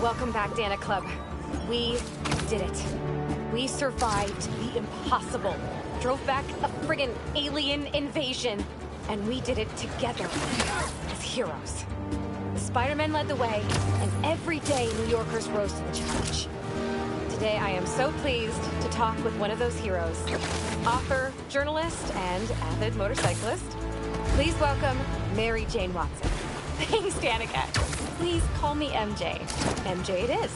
Welcome back, Dana Club. We did it. We survived the impossible. Drove back a friggin' alien invasion. And we did it together as heroes. The Spider-Men led the way, and every day New Yorkers rose to the challenge. Today I am so pleased to talk with one of those heroes. Author, journalist, and avid motorcyclist. Please welcome Mary Jane Watson. Thanks, Danica. Please call me MJ. MJ it is.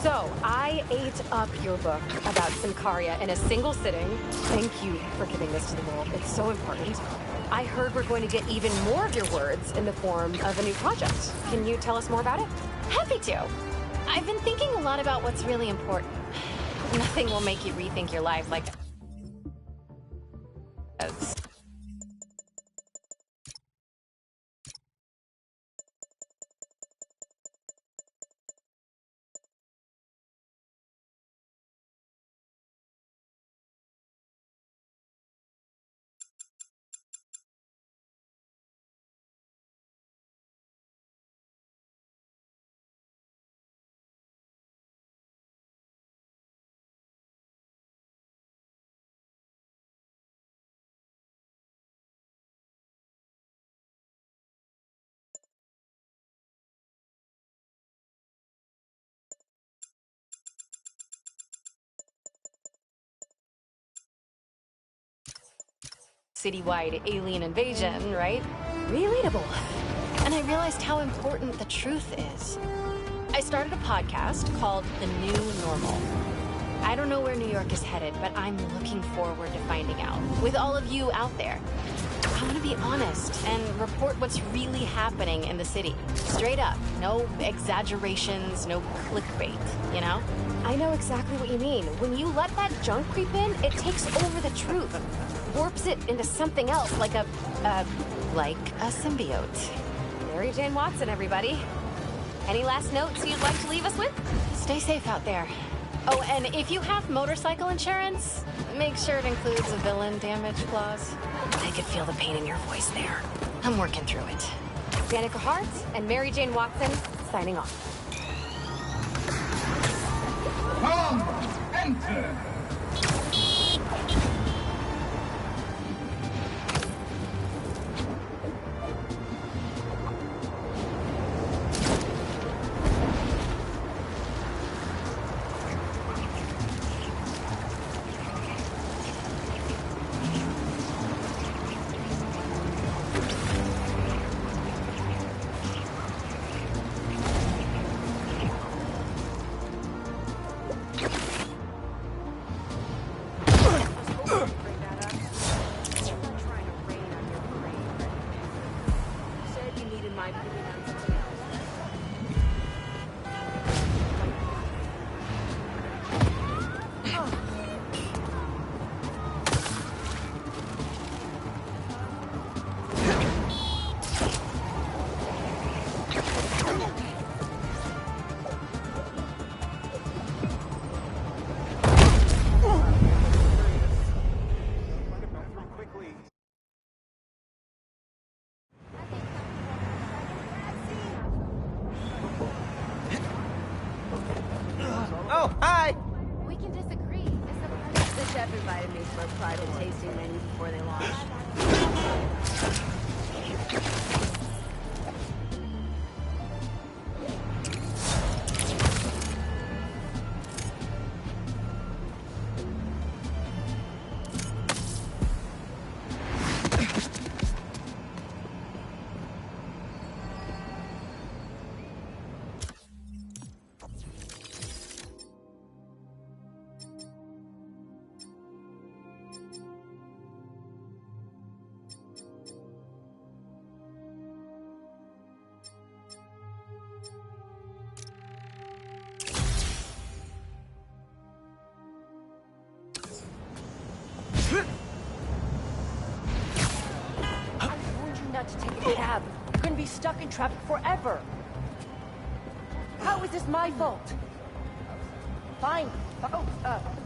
So, I ate up your book about Symkaria in a single sitting. Thank you for giving this to the world. It's so important. I heard we're going to get even more of your words in the form of a new project. Can you tell us more about it? Happy to. I've been thinking a lot about what's really important. Nothing will make you rethink your life like citywide alien invasion, right? Relatable. And I realized how important the truth is. I started a podcast called The New Normal. I don't know where New York is headed, but I'm looking forward to finding out. With all of you out there. I want to be honest and report what's really happening in the city. Straight up. No exaggerations, no clickbait, you know? I know exactly what you mean. When you let that junk creep in, it takes over the truth. Warps it into something else, like a symbiote. Mary Jane Watson, everybody. Any last notes you'd like to leave us with? Stay safe out there. Oh, and if you have motorcycle insurance, make sure it includes a villain damage clause. I could feel the pain in your voice there. I'm working through it. Danica Hart and Mary Jane Watson, signing off. Come, enter! Oh, hi! We can disagree. The chef invited me for a private tasting menu before they launched. Not to take a cab. You're gonna be stuck in traffic forever. How is this my fault? Fine. Oh,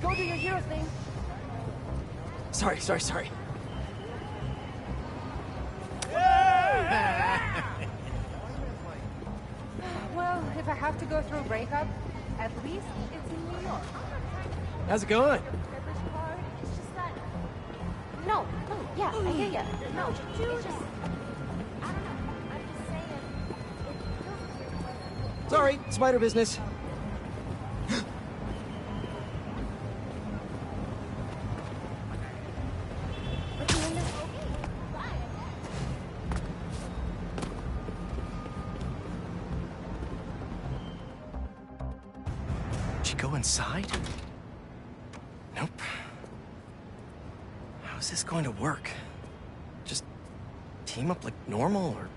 go do your hero thing. Sorry. Well, if I have to go through a breakup, at least it's in New York. How's it going? It's just that. No, yeah, I hear ya. No, It's just. I don't know. I'm just saying. It feels weird when. Sorry, spider business. But the end is okay. Bye. Did she go inside? Nope. How's this going to work? Just team up like normal, or...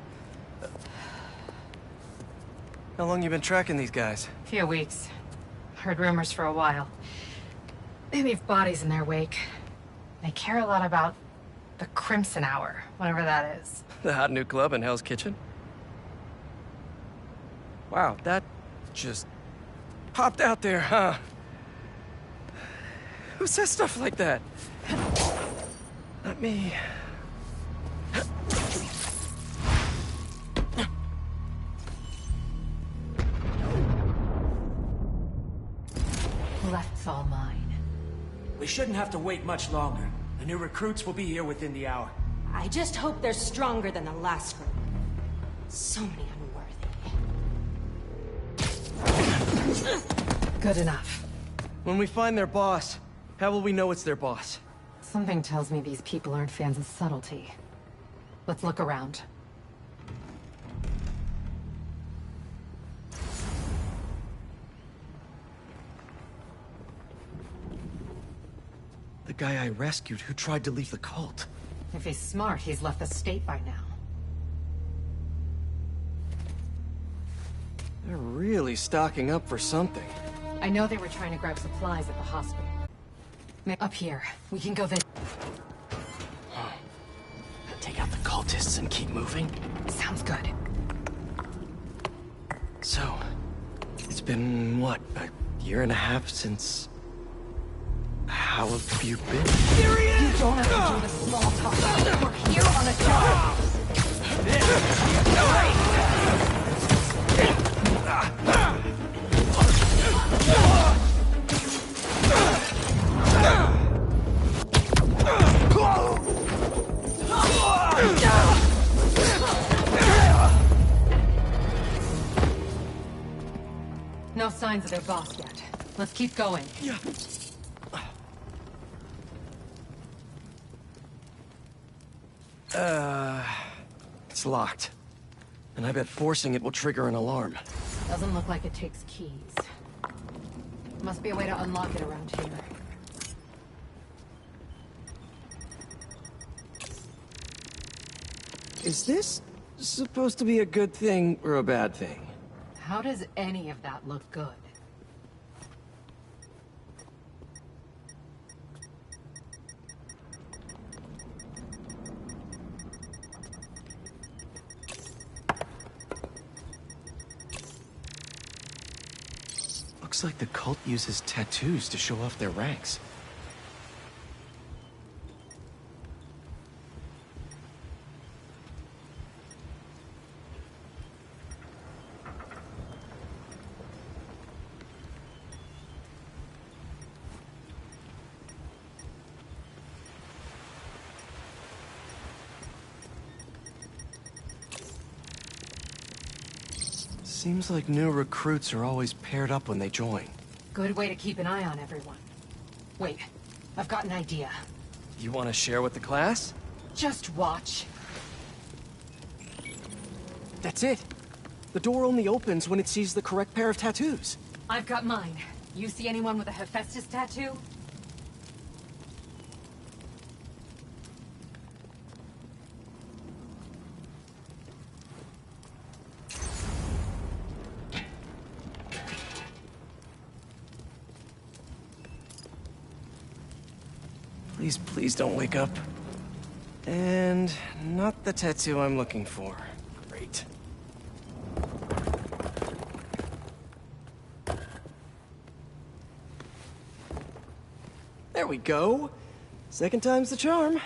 How long you been tracking these guys? Few weeks. Heard rumors for a while. They leave bodies in their wake. They care a lot about the Crimson Hour, whatever that is. The hot new club in Hell's Kitchen? Wow, that just popped out there, huh? Who says stuff like that? Not me. Left's all mine. We shouldn't have to wait much longer. The new recruits will be here within the hour. I just hope they're stronger than the last group. So many unworthy. Good enough. When we find their boss, how will we know it's their boss? Something tells me these people aren't fans of subtlety. Let's look around. The guy I rescued who tried to leave the cult. If he's smart, he's left the state by now. They're really stocking up for something. I know they were trying to grab supplies at the hospital. Up here, we can go this. Take out the cultists and keep moving? Sounds good. So, it's been, what, a year and a half since... How have you been? You don't have to do the small talk. We're here on a job. No signs of their boss yet. Let's keep going. Yeah. It's locked. And I bet forcing it will trigger an alarm. Doesn't look like it takes keys. Must be a way to unlock it around here. Is this supposed to be a good thing or a bad thing? How does any of that look good? Looks like the cult uses tattoos to show off their ranks. Seems like new recruits are always paired up when they join. Good way to keep an eye on everyone. Wait, I've got an idea. You want to share with the class? Just watch. That's it. The door only opens when it sees the correct pair of tattoos. I've got mine. You see anyone with a Hephaestus tattoo? Please, please don't wake up. And not the tattoo I'm looking for. Great. There we go. Second time's the charm.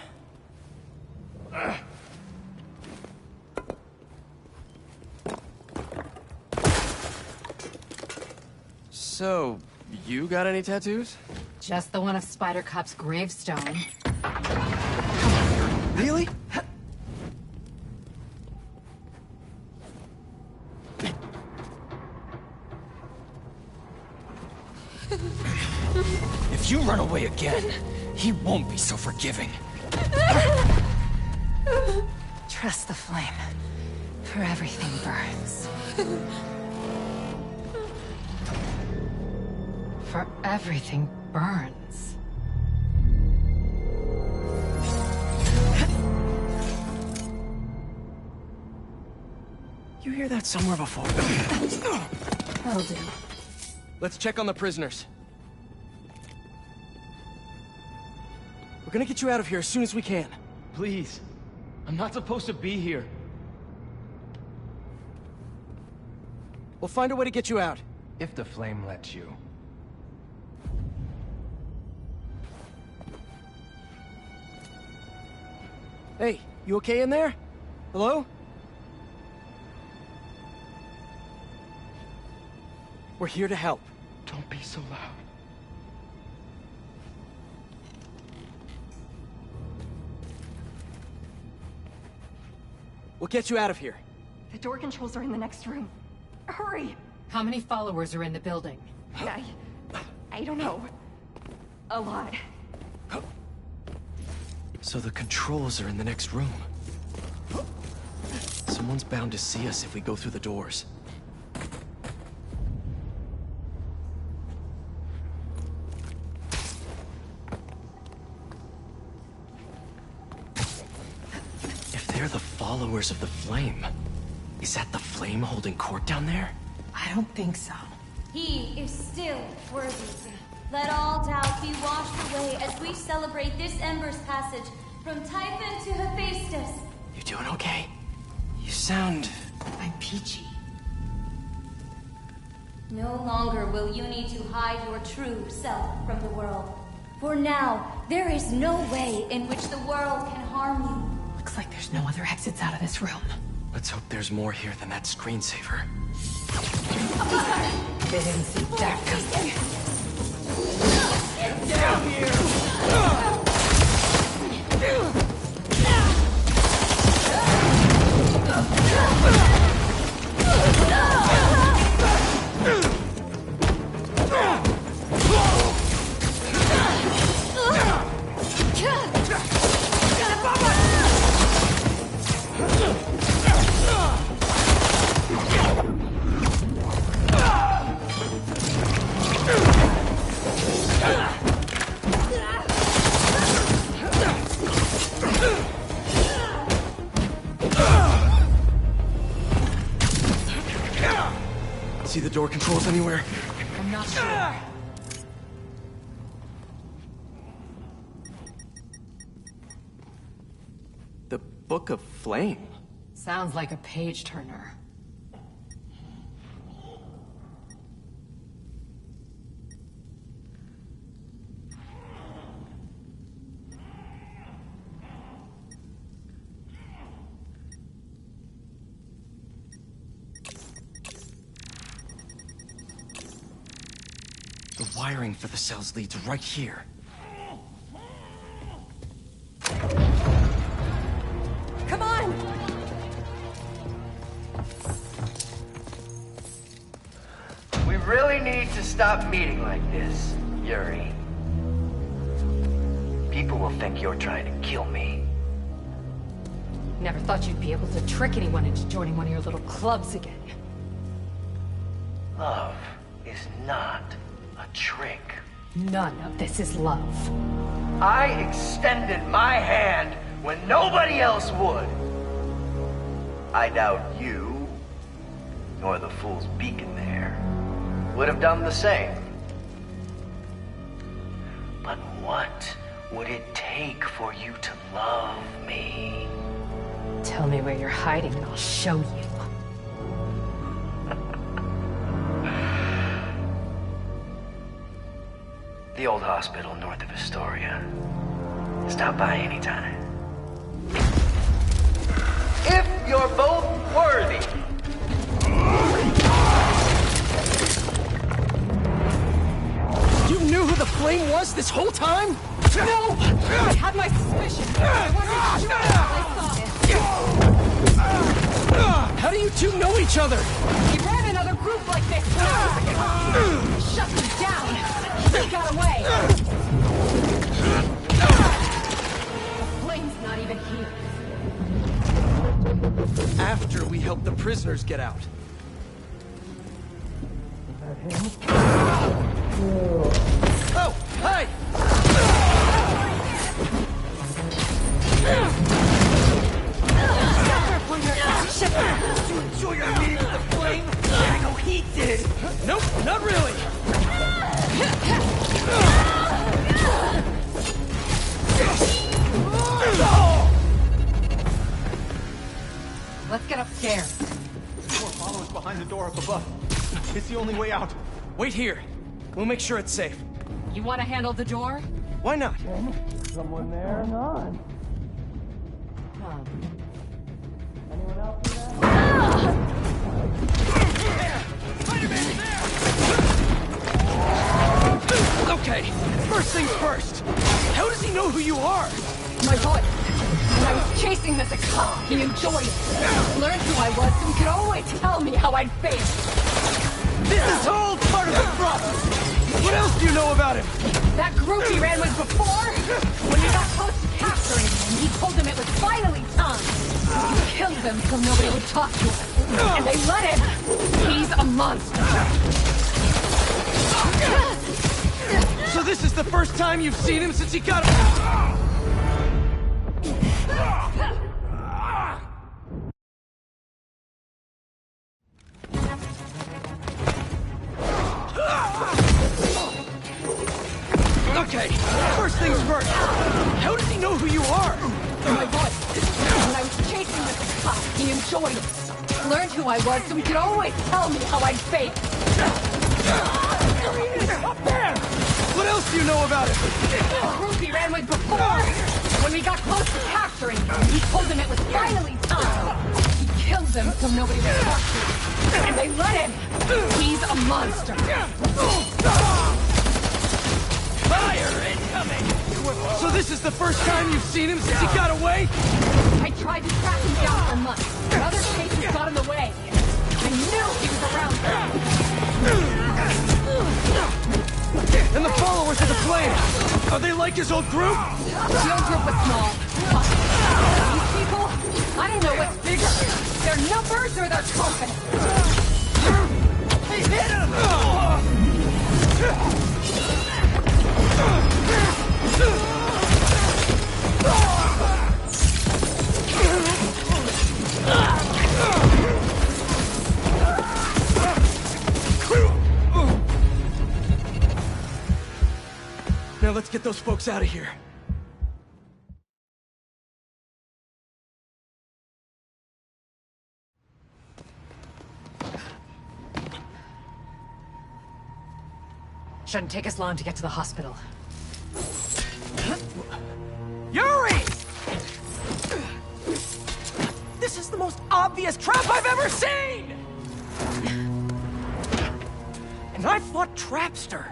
So, you got any tattoos? Just the one of Spider Cop's gravestone. Really? If you run away again, he won't be so forgiving. Trust the flame, for everything burns. For everything burns. You hear that somewhere before? That'll do. Let's check on the prisoners. We're gonna get you out of here as soon as we can. Please. I'm not supposed to be here. We'll find a way to get you out. If the flame lets you. Hey, you okay in there? Hello? We're here to help. Don't be so loud. We'll get you out of here. The door controls are in the next room. Hurry! How many followers are in the building? I don't know. A lot. So the controls are in the next room. Someone's bound to see us if we go through the doors. If they're the followers of the flame, is that the flame holding court down there? I don't think so. He is still worthy. Let all doubt be washed away as we celebrate this Ember's passage from Typhon to Hephaestus. You doing okay? You sound... I'm peachy. No longer will you need to hide your true self from the world. For now, there is no way in which the world can harm you. Looks like there's no other exits out of this room. Let's hope there's more here than that screensaver. They didn't see that coming. Get out here! See the door controls anywhere? I'm not sure. The Book of Flame? Sounds like a page turner. The wiring for the cells leads right here. Come on! We really need to stop meeting like this, Yuri. People will think you're trying to kill me. Never thought you'd be able to trick anyone into joining one of your little clubs again. Love is not a trick. None of this is love. I extended my hand when nobody else would. I doubt you, nor the fool's beacon there, would have done the same. But what would it take for you to love me? Tell me where you're hiding and I'll show you. The old hospital north of Astoria. Stop by anytime. If you're both worthy. this whole time? No! I had my suspicion. I wasn't sure until I saw it. How do you two know each other? He ran another group like this when I was a cop. Shut me down. He got away. The flame's not even here. After we help the prisoners get out. Oh, hey! Did you enjoy your meeting with the flame? I know he did! Nope, not really! Let's get upstairs. More followers behind the door up above. It's the only way out. Wait here. We'll make sure it's safe. You want to handle the door? Why not? Someone there? None. Anyone else in there? Okay, first things first. How does he know who you are? My voice. When I was chasing this a cop, he enjoyed it. Learned who I was, so he could always tell me how I'd face. This is all part of the process. What else do you know about him? That group he ran with before? When we got close to capturing him, he told them it was finally time. He killed them so nobody would talk to him. And they let him. He's a monster. So this is the first time you've seen him since he got... Okay, first things first. How does he know who you are? My voice. When I was chasing this cop, he enjoyed it. Learned who I was, so he could always tell me how I'd face. Up there! What else do you know about him? The group he ran with before? When we got close to capturing him, he told them it was finally time. He killed them so nobody would talk to him. And they let him. He's a monster. Fire incoming! So this is the first time you've seen him since he got away? I tried to track him down for months, but other cases got in the way. I knew he was around here. And the followers of the flame, are they like his old group? The old group was small. These people, I don't know what's bigger. Their numbers or their confidence. Hit him! Now let's get those folks out of here. Shouldn't take us long to get to the hospital. Yuri! This is the most obvious trap I've ever seen! And I fought Trapster.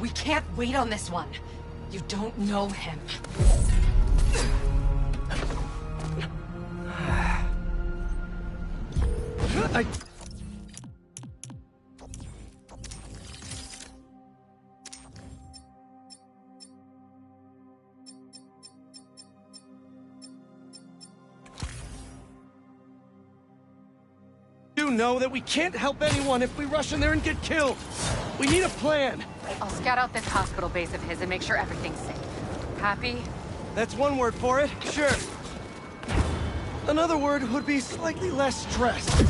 We can't wait on this one. You don't know him. I... You know that we can't help anyone if we rush in there and get killed. We need a plan. I'll scout out this hospital base of his and make sure everything's safe. Happy? That's one word for it, sure. Another word would be slightly less stressed.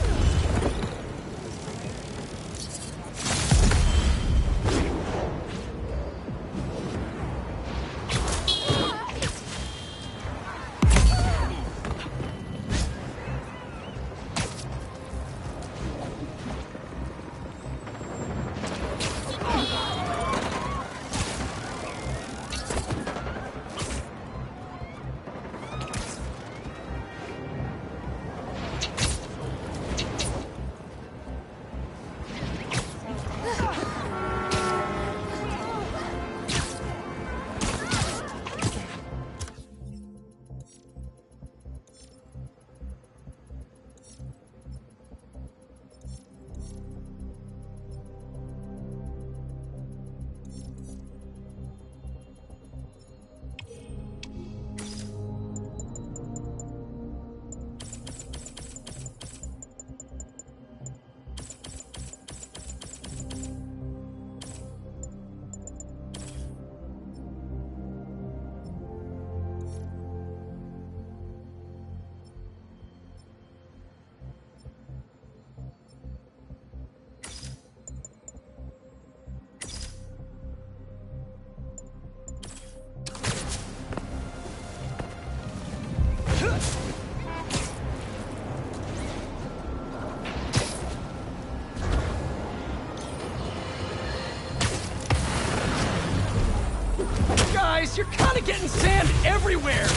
You're kind of getting sand everywhere!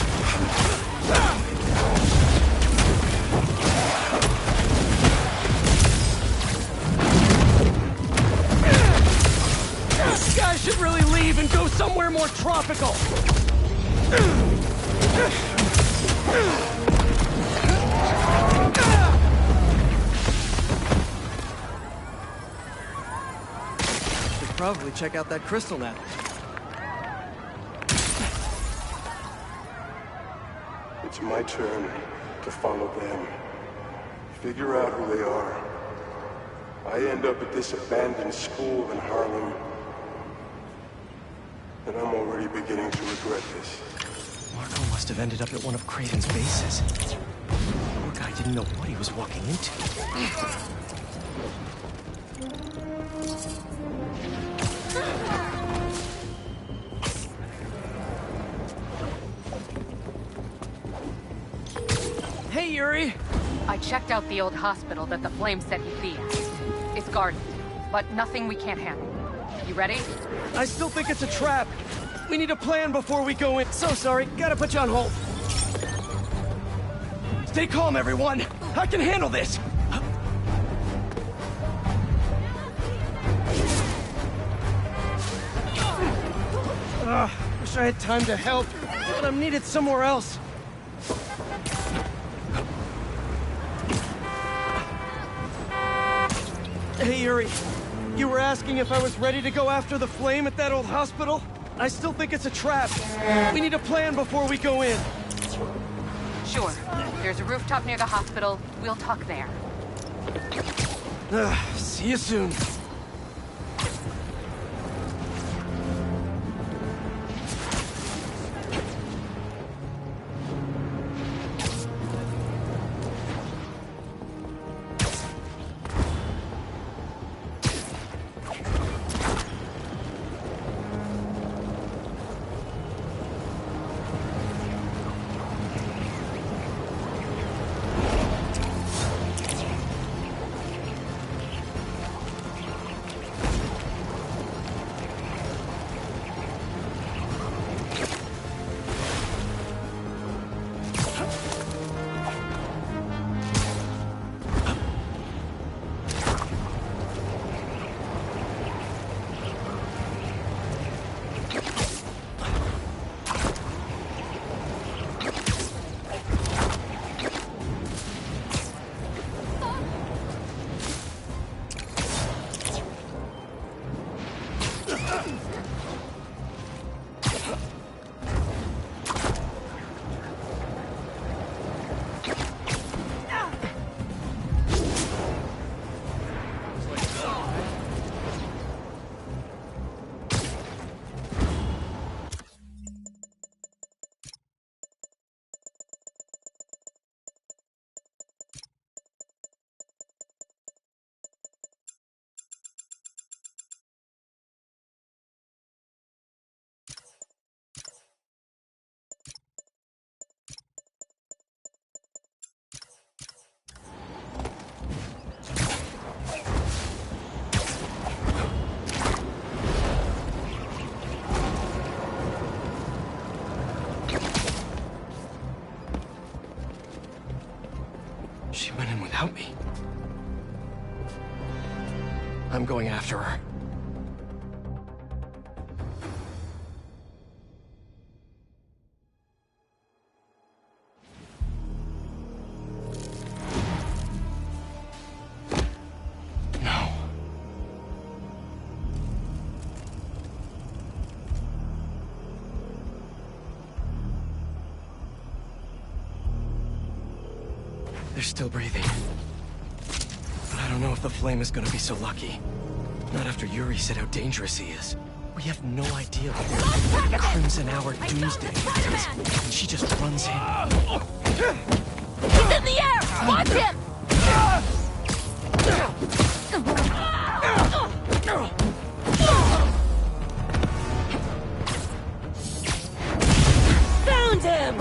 This guy should really leave and go somewhere more tropical! Should probably check out that crystal now. It's my turn to follow them. Figure out who they are. I end up at this abandoned school in Harlem. And I'm already beginning to regret this. Marco must have ended up at one of Kraven's bases. Poor guy didn't know what he was walking into. Hey, Yuri! I checked out the old hospital that the Flame said he'd be at. It's guarded, but nothing we can't handle. You ready? I still think it's a trap. We need a plan before we go in. So sorry, gotta put you on hold. Stay calm, everyone. I can handle this. Wish I had time to help, but I'm needed somewhere else. Hey, Yuri. You were asking if I was ready to go after the Flame at that old hospital? I still think it's a trap. We need a plan before we go in. Sure. There's a rooftop near the hospital. We'll talk there. See you soon. She went in without me. I'm going after her. No. They're still breathing. But I don't know if the Flame is gonna be so lucky. Not after Yuri said how dangerous he is. We have no idea what the Crimson Hour doomsday is. And she just runs in. He's in the air! Watch him! Found him!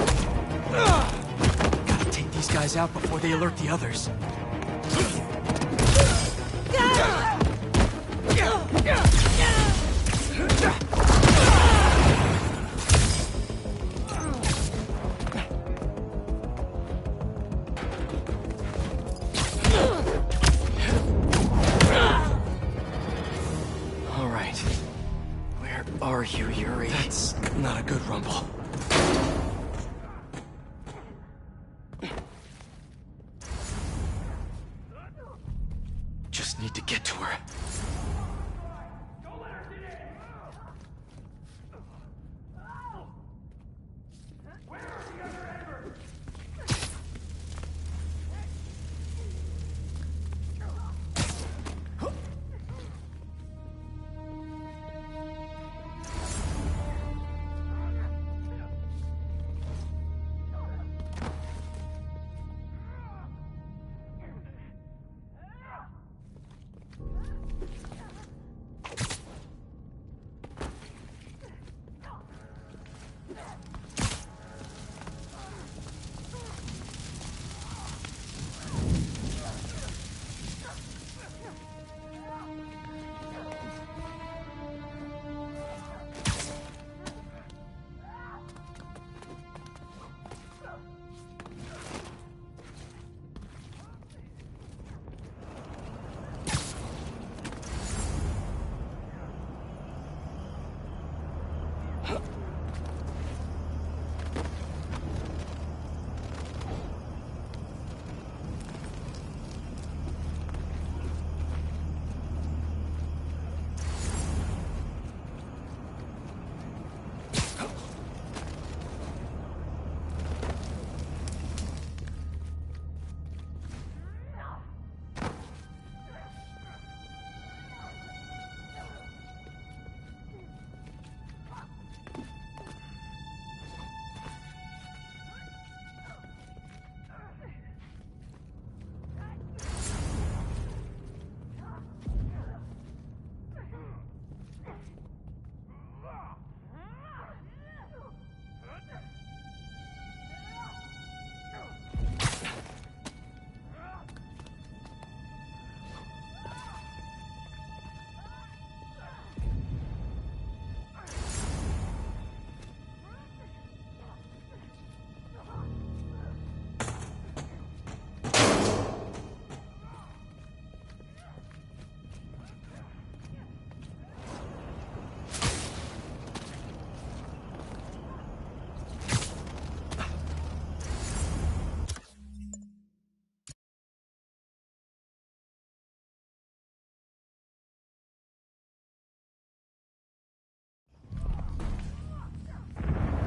Gotta take these guys out before they alert the others. are you, Yuri? That's not a good rumble. Just need to get to her.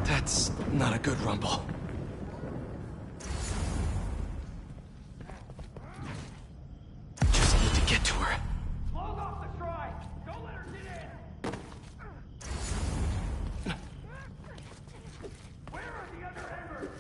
That's not a good rumble. Just need to get to her. Hold off the try! Don't let her get in! Where are the other embers?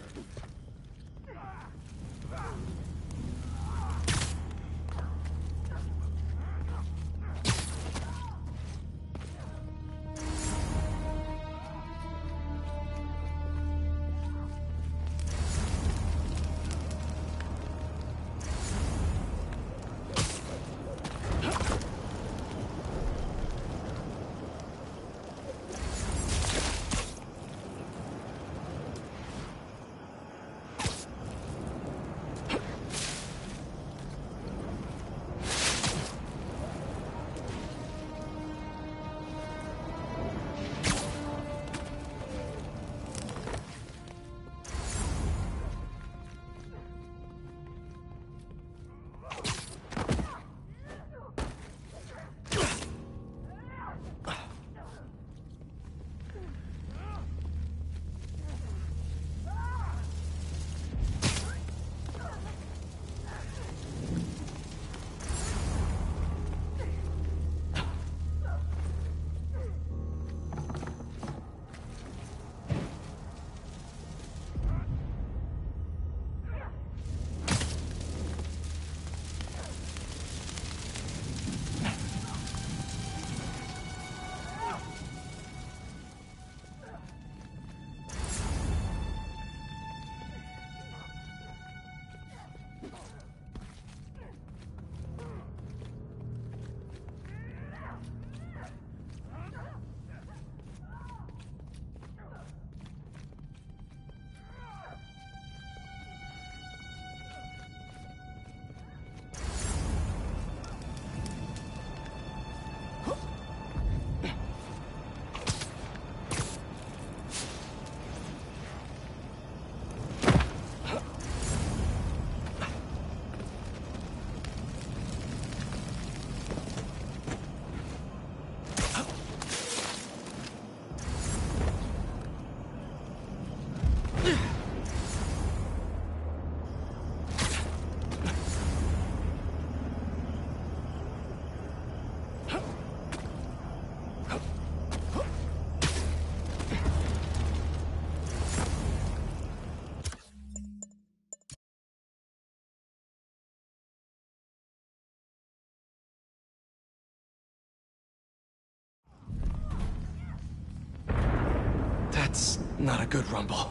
Not a good rumble.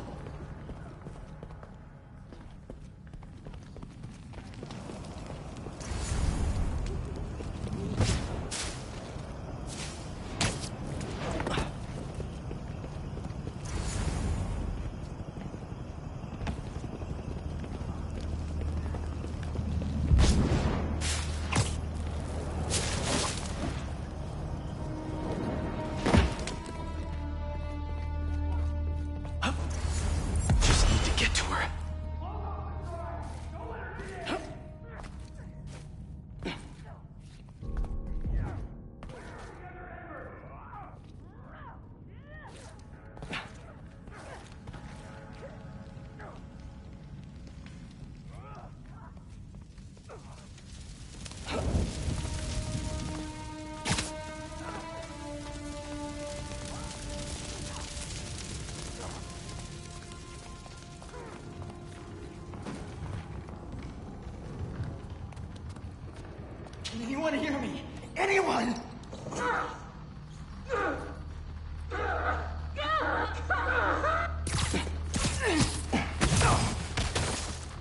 Anyone hear me? Anyone?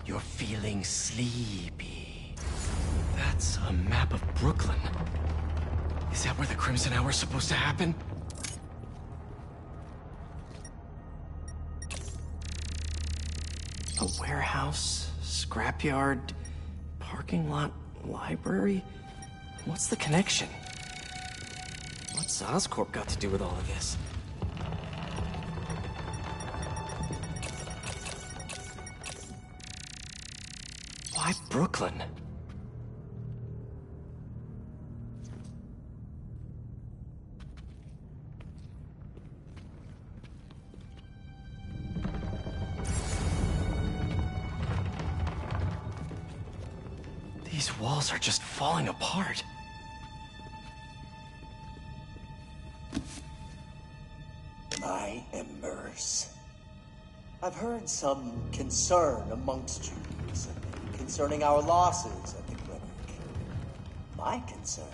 You're feeling sleepy. That's a map of Brooklyn. Is that where the Crimson Hour's supposed to happen? A warehouse, scrapyard, parking lot, library? What's the connection? What's Oscorp got to do with all of this? Why Brooklyn? These walls are just falling apart. My embers. I've heard some concern amongst you recently concerning our losses at the clinic. My concern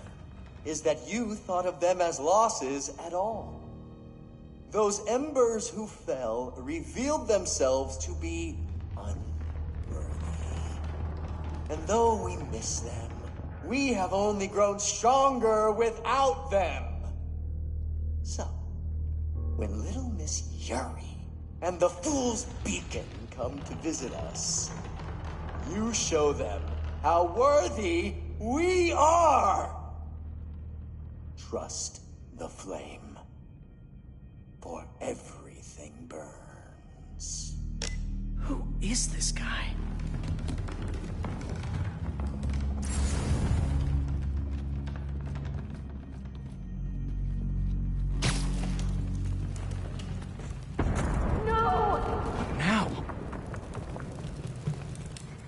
is that you thought of them as losses at all. Those embers who fell revealed themselves to be unworthy. And though we miss them, we have only grown stronger without them. So, when little Miss Yuri and the Fool's Beacon come to visit us, you show them how worthy we are. Trust the flame, for everything burns. Who is this guy?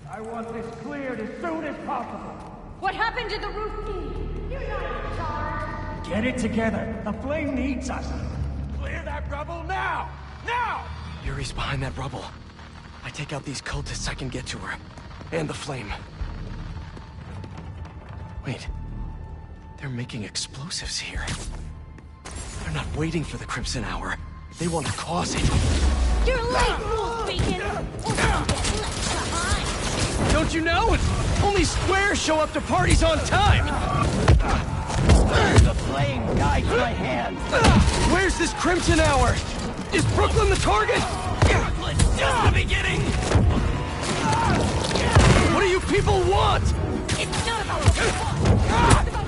I want this cleared as soon as possible. What happened to the roof key? You're not in charge. Get it together. The flame needs us. Clear that rubble now! Now! Yuri's behind that rubble. I take out these cultists, I can get to her. And the flame. Wait. They're making explosives here. They're not waiting for the Crimson Hour. They want to cause it. You're late, Fool's Beacon! Or get left behind! Don't you know? Only squares show up to parties on time! The flame guides my hand! Where's this Crimson Hour? Is Brooklyn the target? Brooklyn's just the beginning! What do you people want? It's not about what we want! It's about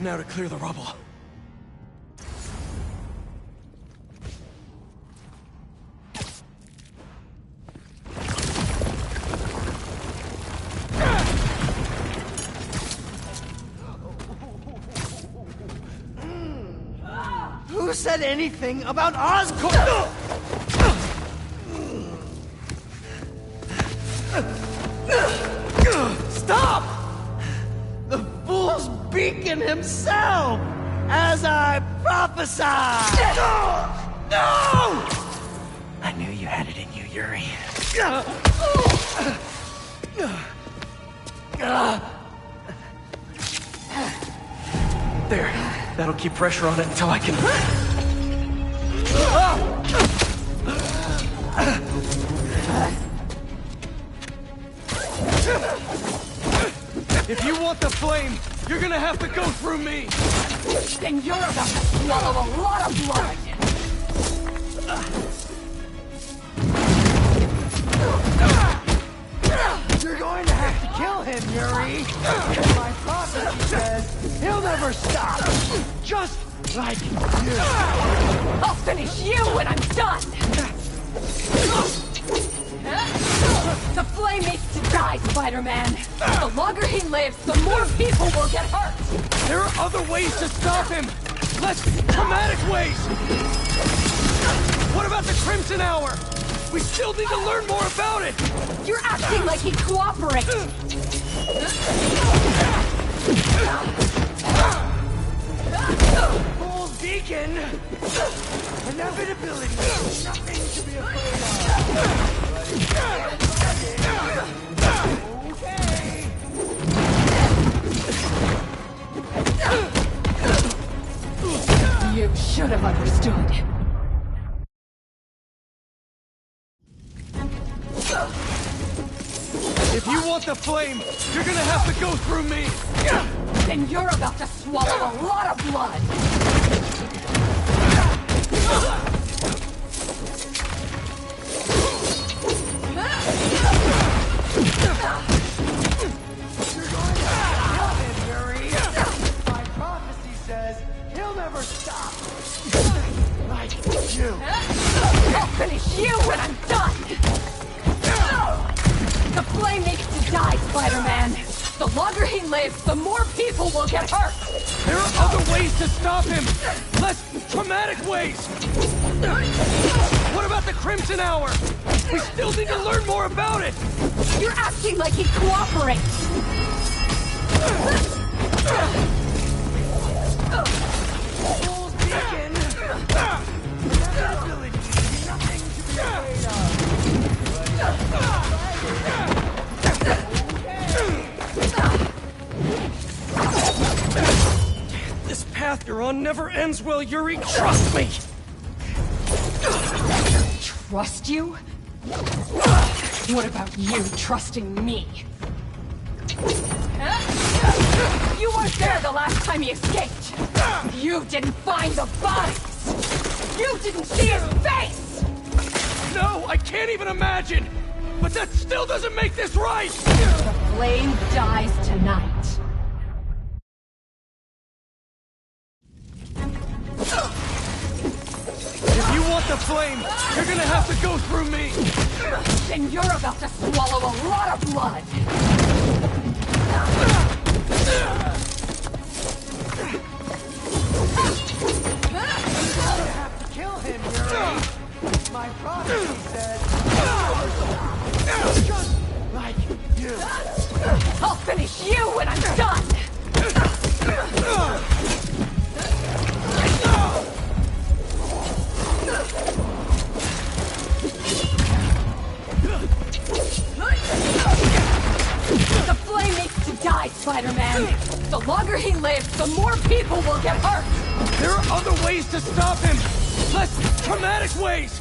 Now to clear the rubble. Who said anything about Oscorp? Stop! The Fool's Beacon himself, as I prophesied! No! I knew you had it in you, Yuri. There. That'll keep pressure on it until I can... If you want the flame, you're gonna have to go through me! Then you're about to swallow a lot of blood! You're going to have to kill him, Yuri! My prophecy says he'll never stop! Just like you! I'll finish you when I'm done! The flame needs to die, Spider-Man! The longer he lives, the more people will get hurt! There are other ways to stop him! Less traumatic ways! What about the Crimson Hour? We still need to learn more about it! You're acting like he'd cooperate! Fool's Beacon! Inevitability! Nothing to be afraid of! You should have understood. If you want the flame, you're gonna have to go through me! Then you're about to swallow a lot of blood! My prophecy says he'll never stop! Like you! I'll finish you when I'm done! The flame needs to die, Spider-Man! The longer he lives, the more people will get hurt! There are other ways to stop him! Less traumatic ways! What about the Crimson Hour? We still need to learn more about it! You're acting like he'd cooperate! Fool's Beacon! Inevitability! Nothing to be afraid of! This path you're on never ends well, Yuri. Trust me! Trust you? What about you trusting me? You weren't there the last time he escaped! You didn't find the bodies! You didn't see his face! No, I can't even imagine! But that still doesn't make this right! The flame dies tonight. If you want the flame, you're gonna have to go through me! Then you're about to swallow a lot of blood! Have to kill him, Yuri! My prophecy says just like you! I'll finish you when I'm done! The flame needs to die, Spider-Man! The longer he lives, the more people will get hurt! There are other ways to stop him! Less traumatic ways!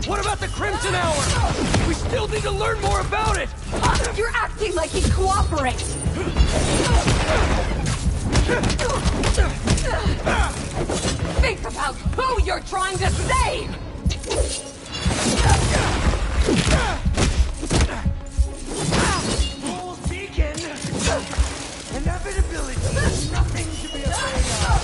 What about the Crimson Hour? We still need to learn more about it! You're acting like he'd cooperate! Think about who you're trying to save! Fool's Beacon! Inevitability! Nothing to be afraid of!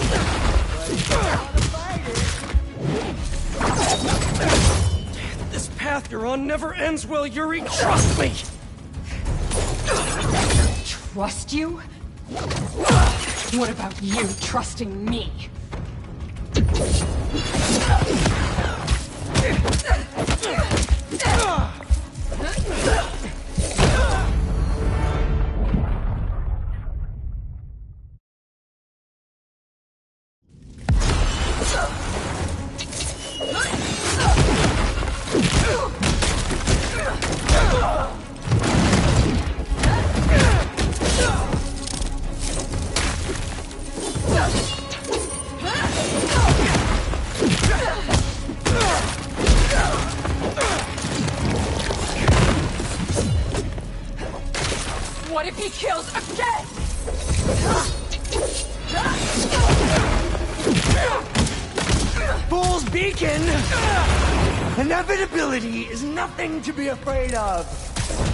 This path you're on never ends well, Yuri. Trust me! Trust you? What about you trusting me? What if he kills again? Fool's Beacon! Inevitability is nothing to be afraid of.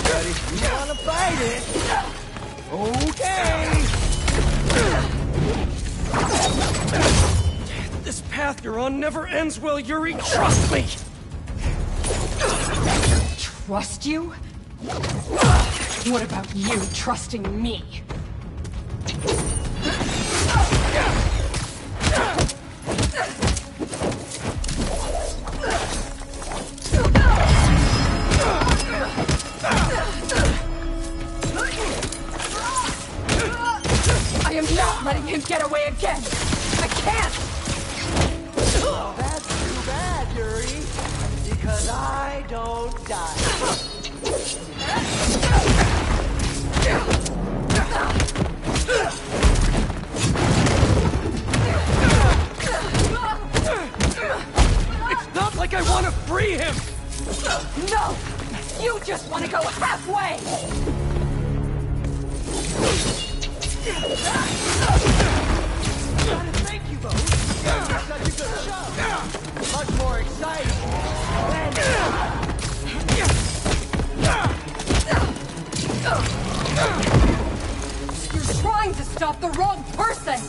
But if you want to fight it, okay! This path you're on never ends well, Yuri. Trust me! Trust you? What about you trusting me? I am not letting him get away again! I can't! Well, that's too bad, Yuri. Because I don't die. It's not like I want to free him! No! You just want to go halfway! Gotta thank you both. Such a good show. Much more exciting than... You're trying to stop the wrong person!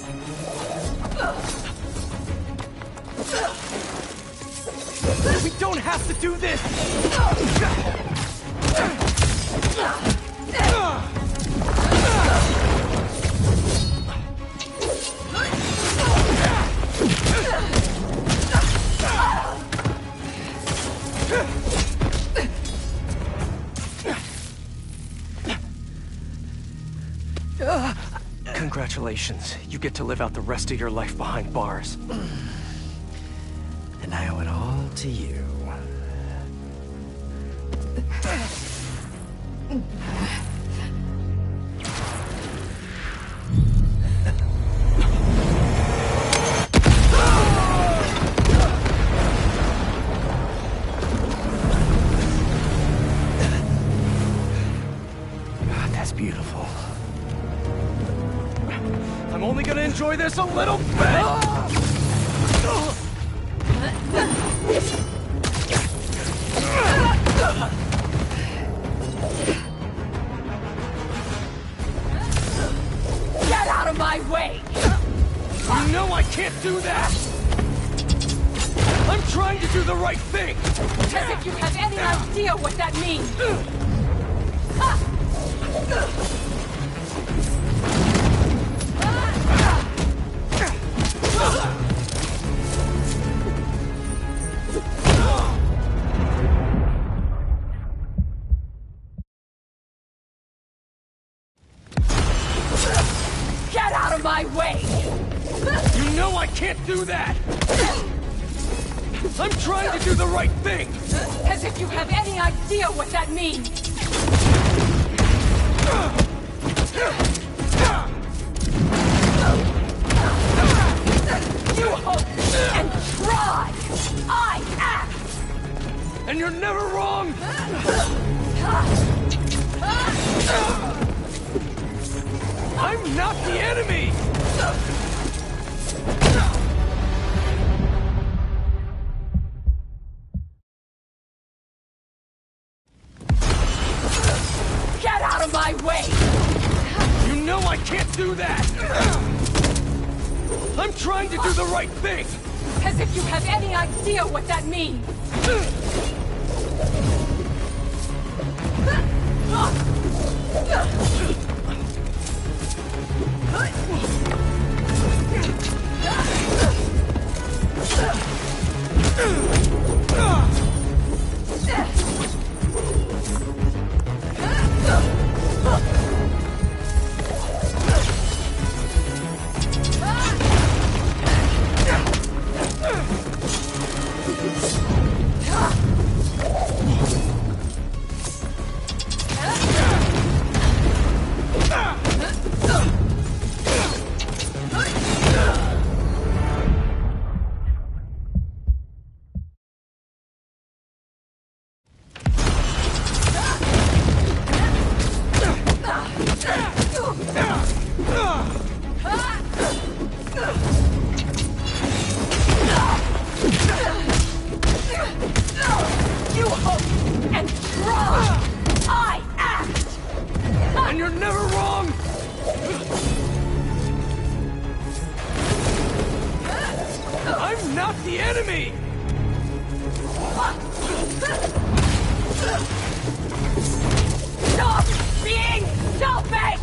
We don't have to do this! Congratulations. You get to live out the rest of your life behind bars. And I owe it all to you. That's beautiful. I'm only gonna enjoy this a little bit! Get out of my way! You know I can't do that! I'm trying to do the right thing! As if you have any idea what that means! Get out of my way! You know I can't do that! I'm trying to do the right thing! As if you have any idea what that means! You hope and try! I act! And you're never wrong! I'm not the enemy! Get out of my way! You know I can't do that! I'm trying to do the right thing! As if you have any idea what that means! the enemy! Stop being selfish!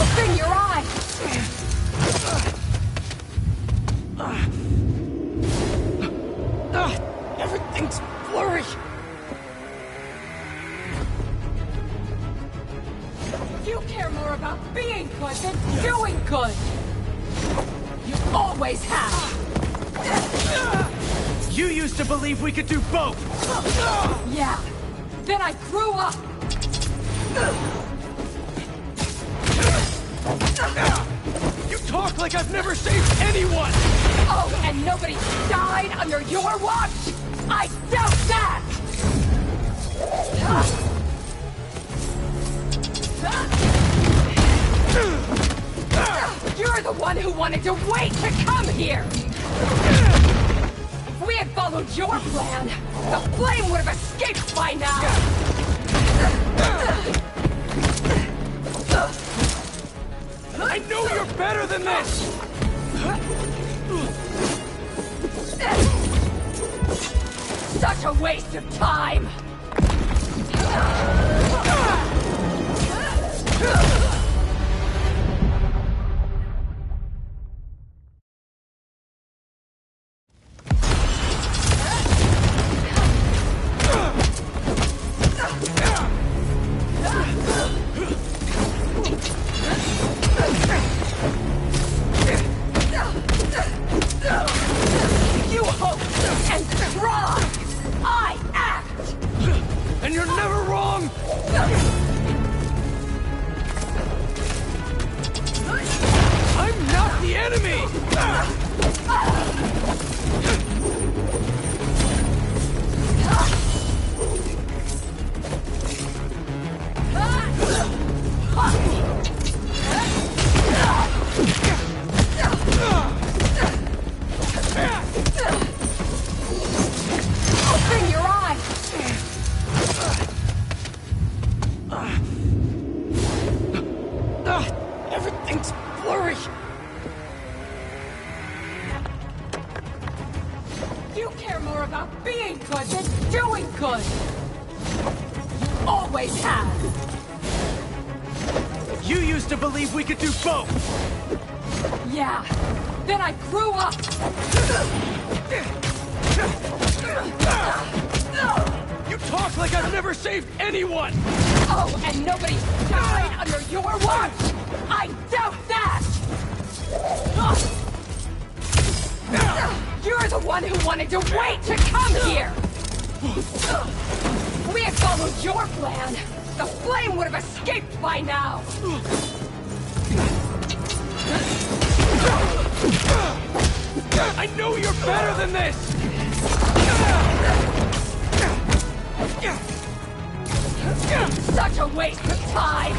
Open your eyes! Everything's blurry. You care more about being good than doing good! You always have! You used to believe we could do both! Yeah! Then I grew up! You talk like I've never saved anyone! Oh, and nobody died under your watch? I doubt that! You're the one who wanted to wait to come here! If we had followed your plan, the flame would have escaped by now! I know you're better than this! Such a waste of time! You hope and try! I act! And you're never wrong! I'm not the enemy! Open your eyes! Everything's blurry! You care more about being good than doing good! You always have! You used to believe we could do both! Yeah! Then I grew up! You talk like I've never saved anyone! Oh, and nobody died under your watch! I doubt that! You're the one who wanted to wait to come here! If we had followed your plan, the flame would have escaped by now! I know you're better than this! Such a waste of time!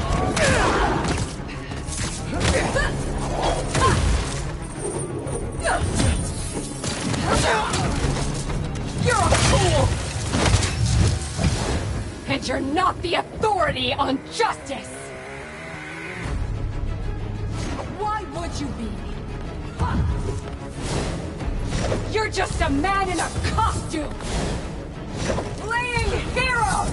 You're a fool! And you're not the authority on justice! Why would you be? You're just a man in a costume! Playing hero!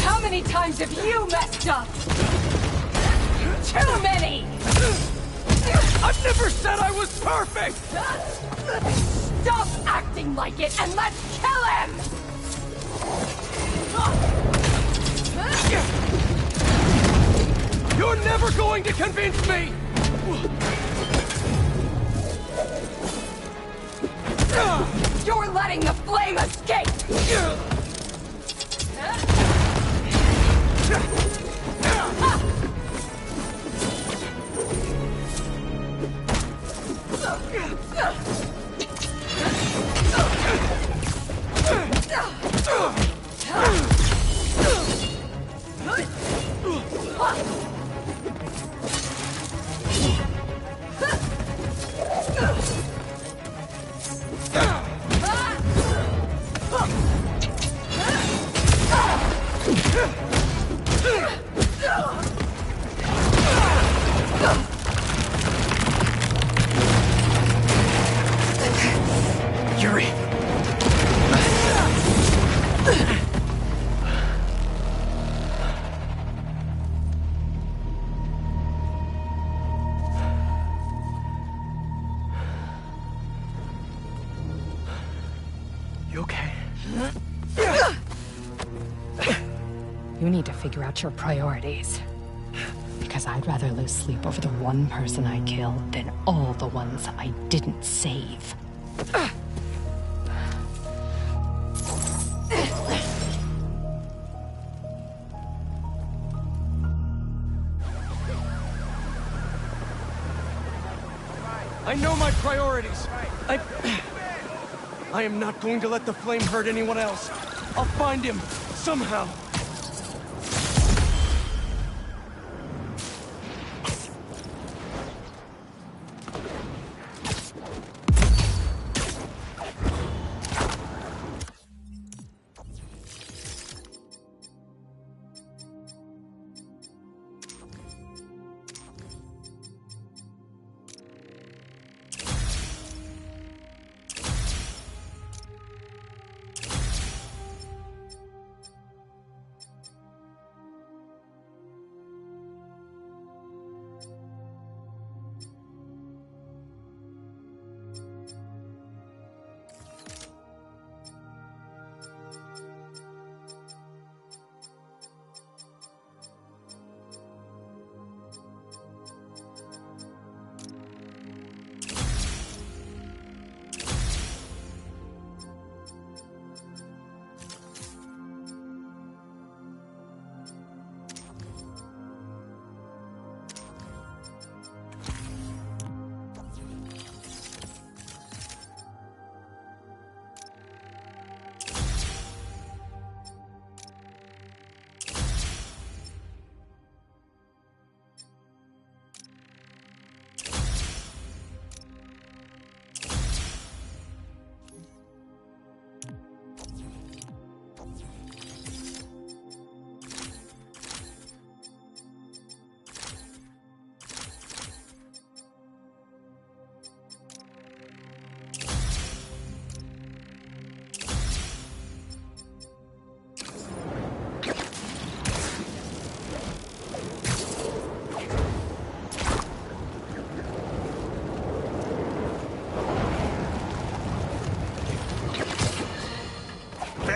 How many times have you messed up? Too many! I've never said I was perfect! Stop acting like it and let's kill him! You're never going to convince me! You're letting the flame escape! Yuri! You okay? You need to figure out your priorities. Because I'd rather lose sleep over the one person I killed than all the ones I didn't save. I know my priorities. I am not going to let the flame hurt anyone else. I'll find him, somehow.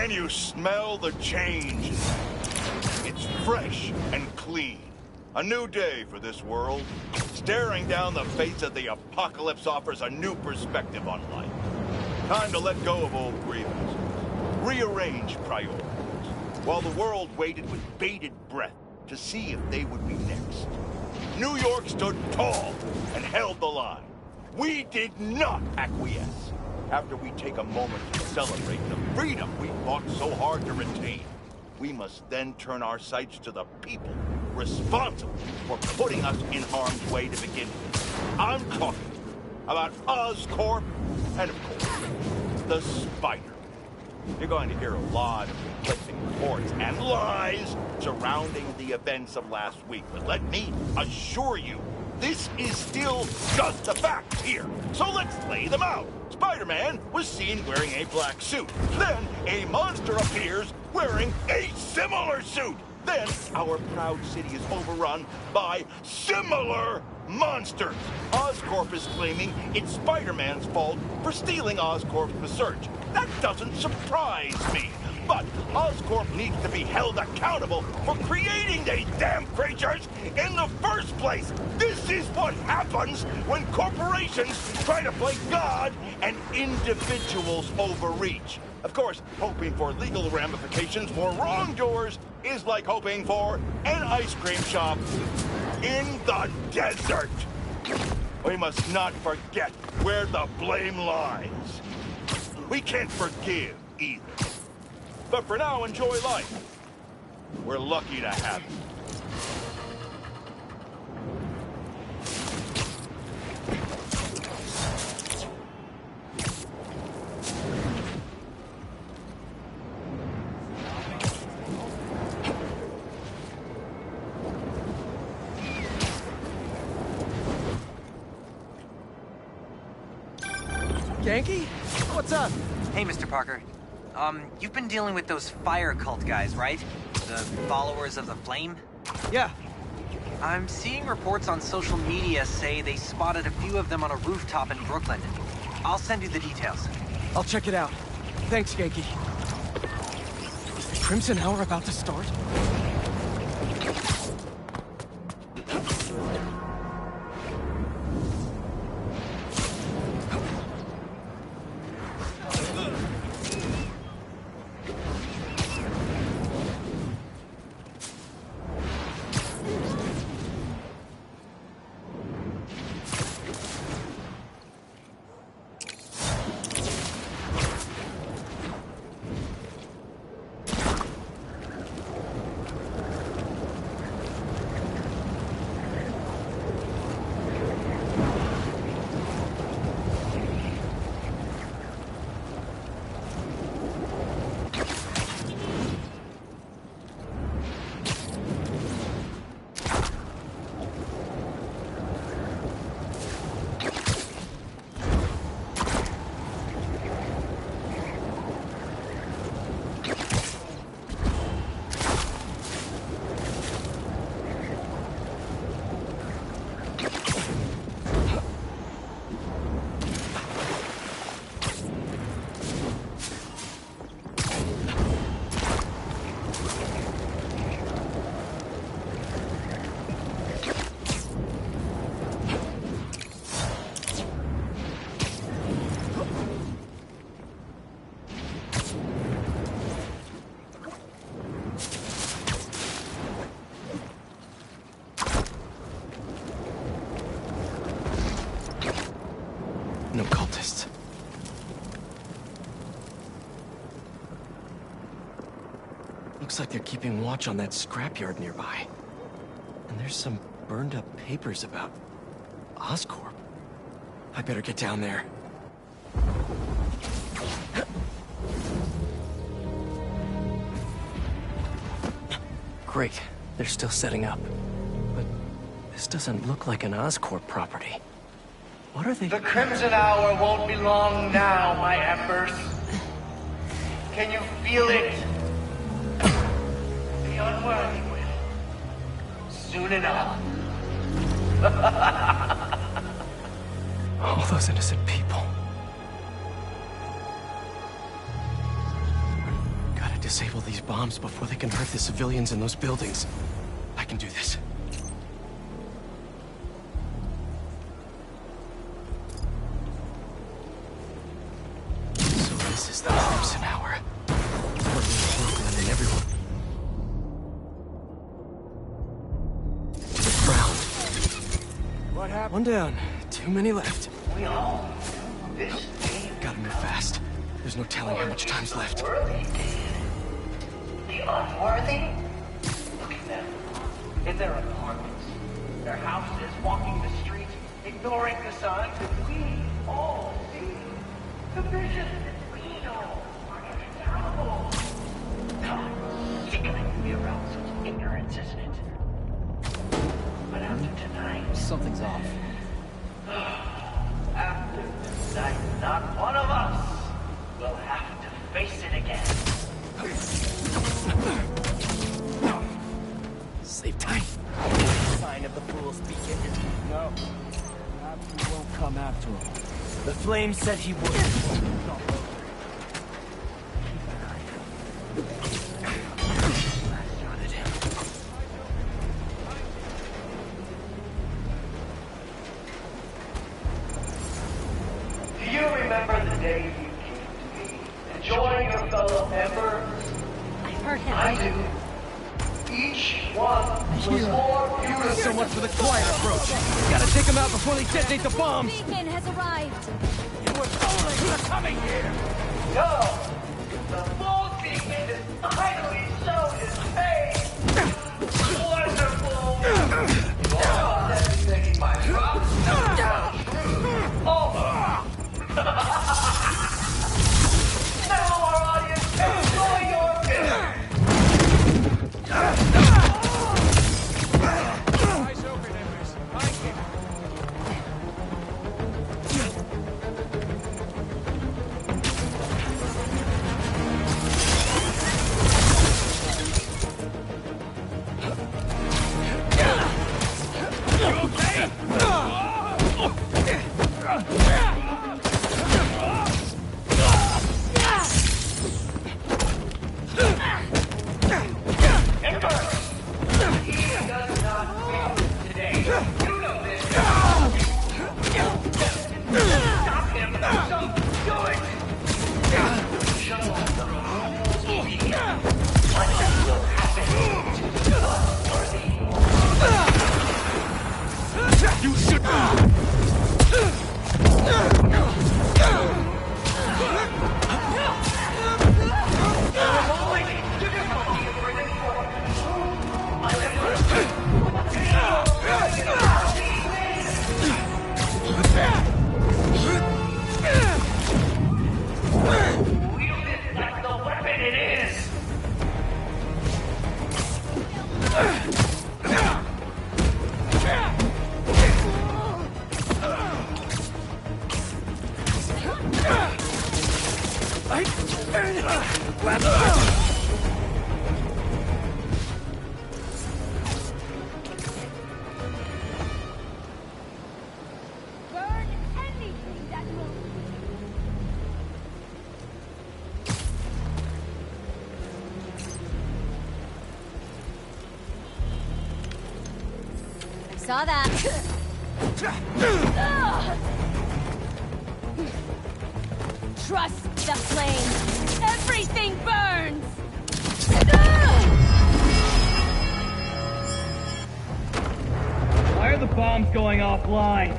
Can you smell the change? It's fresh and clean. A new day for this world. Staring down the face of the apocalypse offers a new perspective on life. Time to let go of old grievances. Rearrange priorities. While the world waited with bated breath to see if they would be next. New York stood tall and held the line. We did not acquiesce. After we take a moment to celebrate the freedom we fought so hard to retain, we must then turn our sights to the people responsible for putting us in harm's way to begin with. I'm talking about Oscorp and, of course, the Spider. You're going to hear a lot of conflicting reports and lies surrounding the events of last week, but let me assure you, this is still just a fact here. So let's lay them out. Spider-Man was seen wearing a black suit. Then a monster appears wearing a similar suit. Then our proud city is overrun by similar monsters. Oscorp is claiming it's Spider-Man's fault for stealing Oscorp's research. That doesn't surprise me. But Oscorp needs to be held accountable for creating these damn creatures in the first place. This is what happens when corporations try to play God and individuals overreach. Of course, hoping for legal ramifications for wrongdoers is like hoping for an ice cream shop in the desert. We must not forget where the blame lies. We can't forgive either. But for now, enjoy life. We're lucky to have it. Yankee? What's up? Hey, Mr. Parker. You've been dealing with those fire cult guys, right? The followers of the flame? Yeah. I'm seeing reports on social media say they spotted a few of them on a rooftop in Brooklyn. I'll send you the details. I'll check it out. Thanks, Yankee. Is the Crimson Hour about to start? No cultists. Looks like they're keeping watch on that scrapyard nearby. And there's some burned up papers about Oscorp. I better get down there. Great. They're still setting up. But this doesn't look like an Oscorp property. What are they? The Crimson Hour won't be long now, my embers. Can you feel it? The unworthy will. Soon enough. All those innocent people. Gotta disable these bombs before they can hurt the civilians in those buildings. I can do this. This is the Crimson Hour. Portland, Brooklyn, and everyone. To the ground. What happened? One down. Too many left. We all do this thing. Gotta move fast. There's no telling how much time's left. The unworthy? Look at them. In their apartments, their houses, walking the streets, ignoring the signs that we all see. The vision that we know are infallible. Sickening to be around such ignorance, isn't it? But after tonight... Something's off. After tonight, not one of us will have to face it again. Save time. Sign of the Fool's Beacon. No. Perhaps he won't come after him. The Flame said he would. Do you remember the day you came to me, enjoying your fellow members? I've heard him. I do. Each one was more beautiful. So much for the quiet approach. Gotta take them out before they detonate the bombs. Beacon has arrived. You were only coming here. No! The full beacon is finally shown its face! Wonderful! Now that's taking my promise to true. Now our audience can enjoy your dinner! Eyes open, Embers. Behind you. Burn anything that moves. I saw that. Trust the flame. Everything burns. Why are the bombs going offline?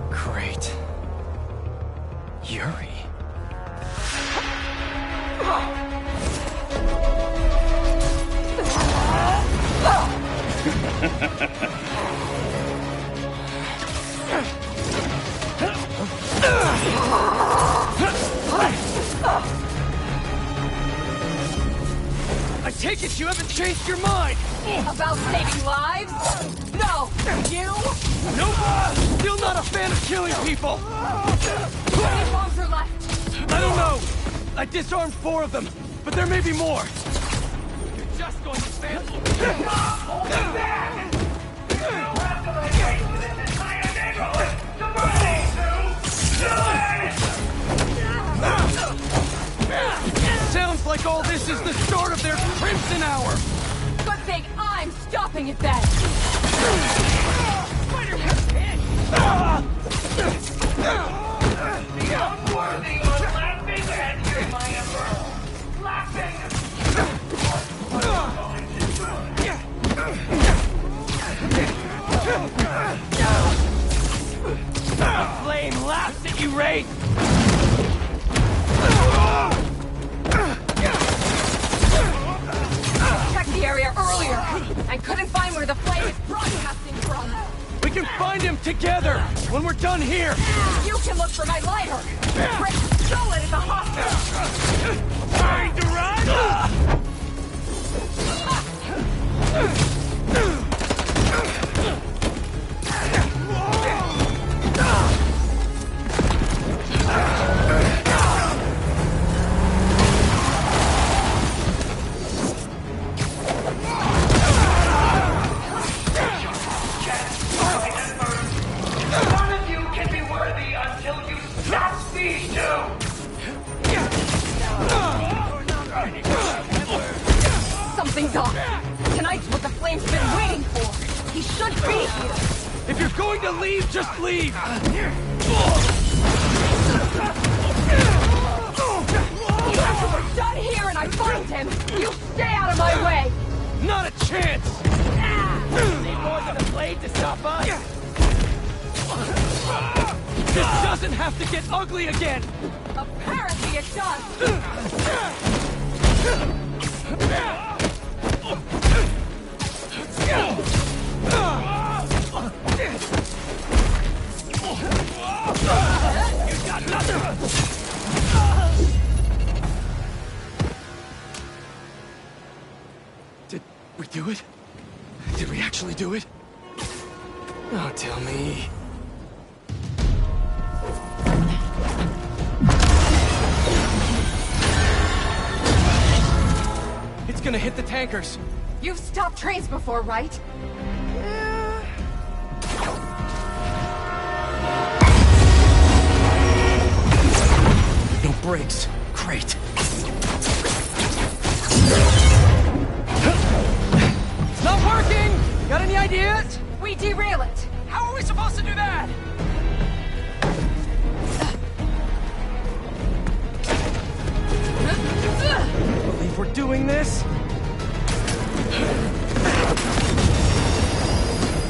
Great. Yuri. I take it you haven't changed your mind! About saving lives? No! You? Nope! Still not a fan of killing people! How many bombs are left? I don't know! I disarmed 4 of them, but there may be more! You're just going to fail! Hold it back! You have to make this entire neighborhood to burning Sounds like all this is the start of their Crimson Hour! Good thing I'm stopping it then! The unworthy are laughing at you, my emperor! Laughing! The flame laughs at you, Wraith! Checked the area earlier and couldn't find where the flame is broadcasting from. We can find him together when we're done here! You can look for my lighter! Rick stole it at the hospital! Trying to run? None of you can be worthy until you stop these two! Something's off. Tonight's what the flame's been waiting for. He should be here. If you're going to leave, just leave! We're done here and I find find him! You stay out of my way! Not a chance! Need more than a blade to stop us? This doesn't have to get ugly again! Apparently it does! You got nothing! Did we do it? Did we actually do it? Oh, tell me. It's gonna hit the tankers. You've stopped trains before, right? No brakes. Great. It's not working! Got any ideas? We derail it! How are we supposed to do that? Believe we're doing this?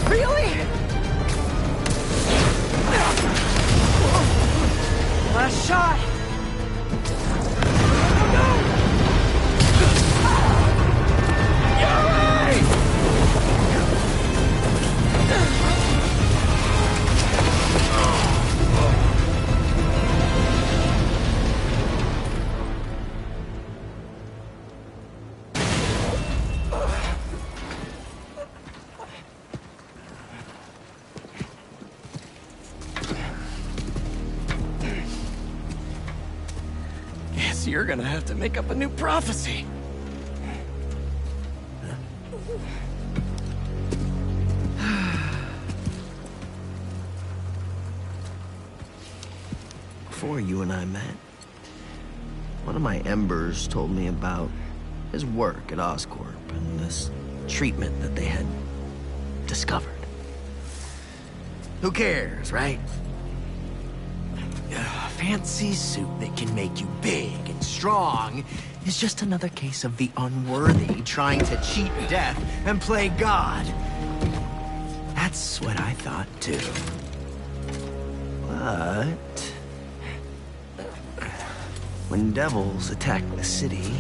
Really? Last shot! Guess you're gonna have to make up a new prophecy. Before you and I met, one of my Embers told me about his work at Oscorp and this treatment that they had discovered. Who cares, right? A fancy suit that can make you big and strong is just another case of the unworthy trying to cheat death and play God. That's what I thought too. But when devils attack the city,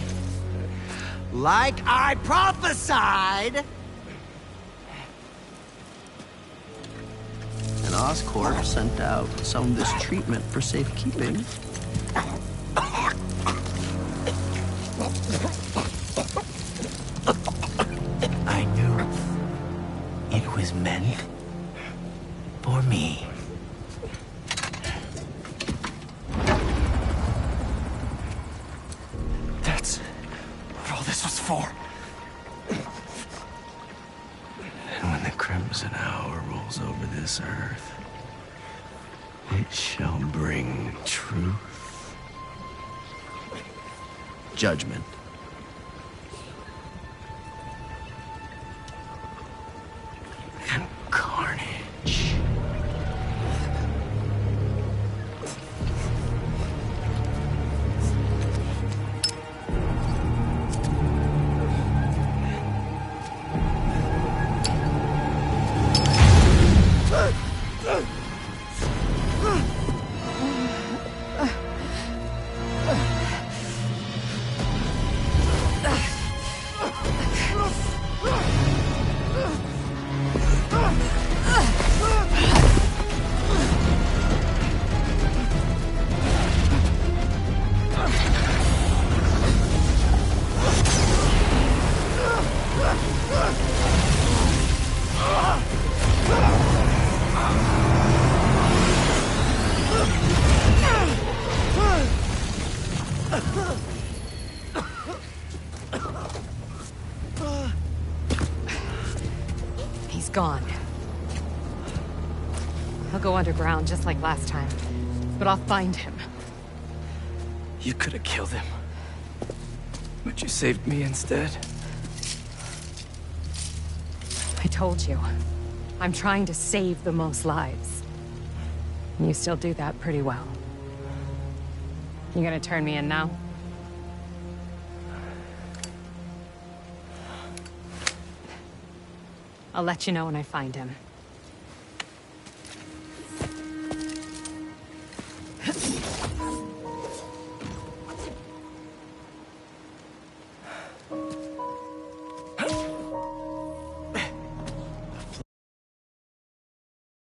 like I prophesied, and Oscorp sent out some of this treatment for safekeeping. I knew it was meant for me. That's what all this was for. And when the Crimson Hour rolls over this earth, it shall bring truth, judgment, and carnage. He's gone. I'll go underground just like last time, but I'll find him. You could have killed him. But you saved me instead. I told you. I'm trying to save the most lives. And you still do that pretty well. You gonna turn me in now? I'll let you know when I find him.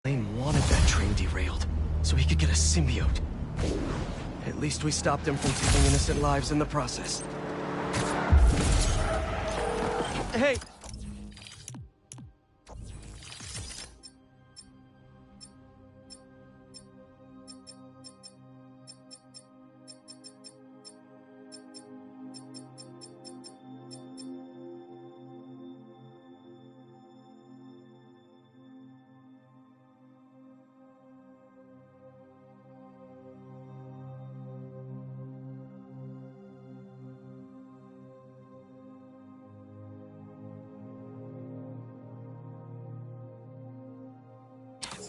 Flame wanted that train derailed, so he could get a symbiote. At least we stopped him from taking innocent lives in the process. Hey!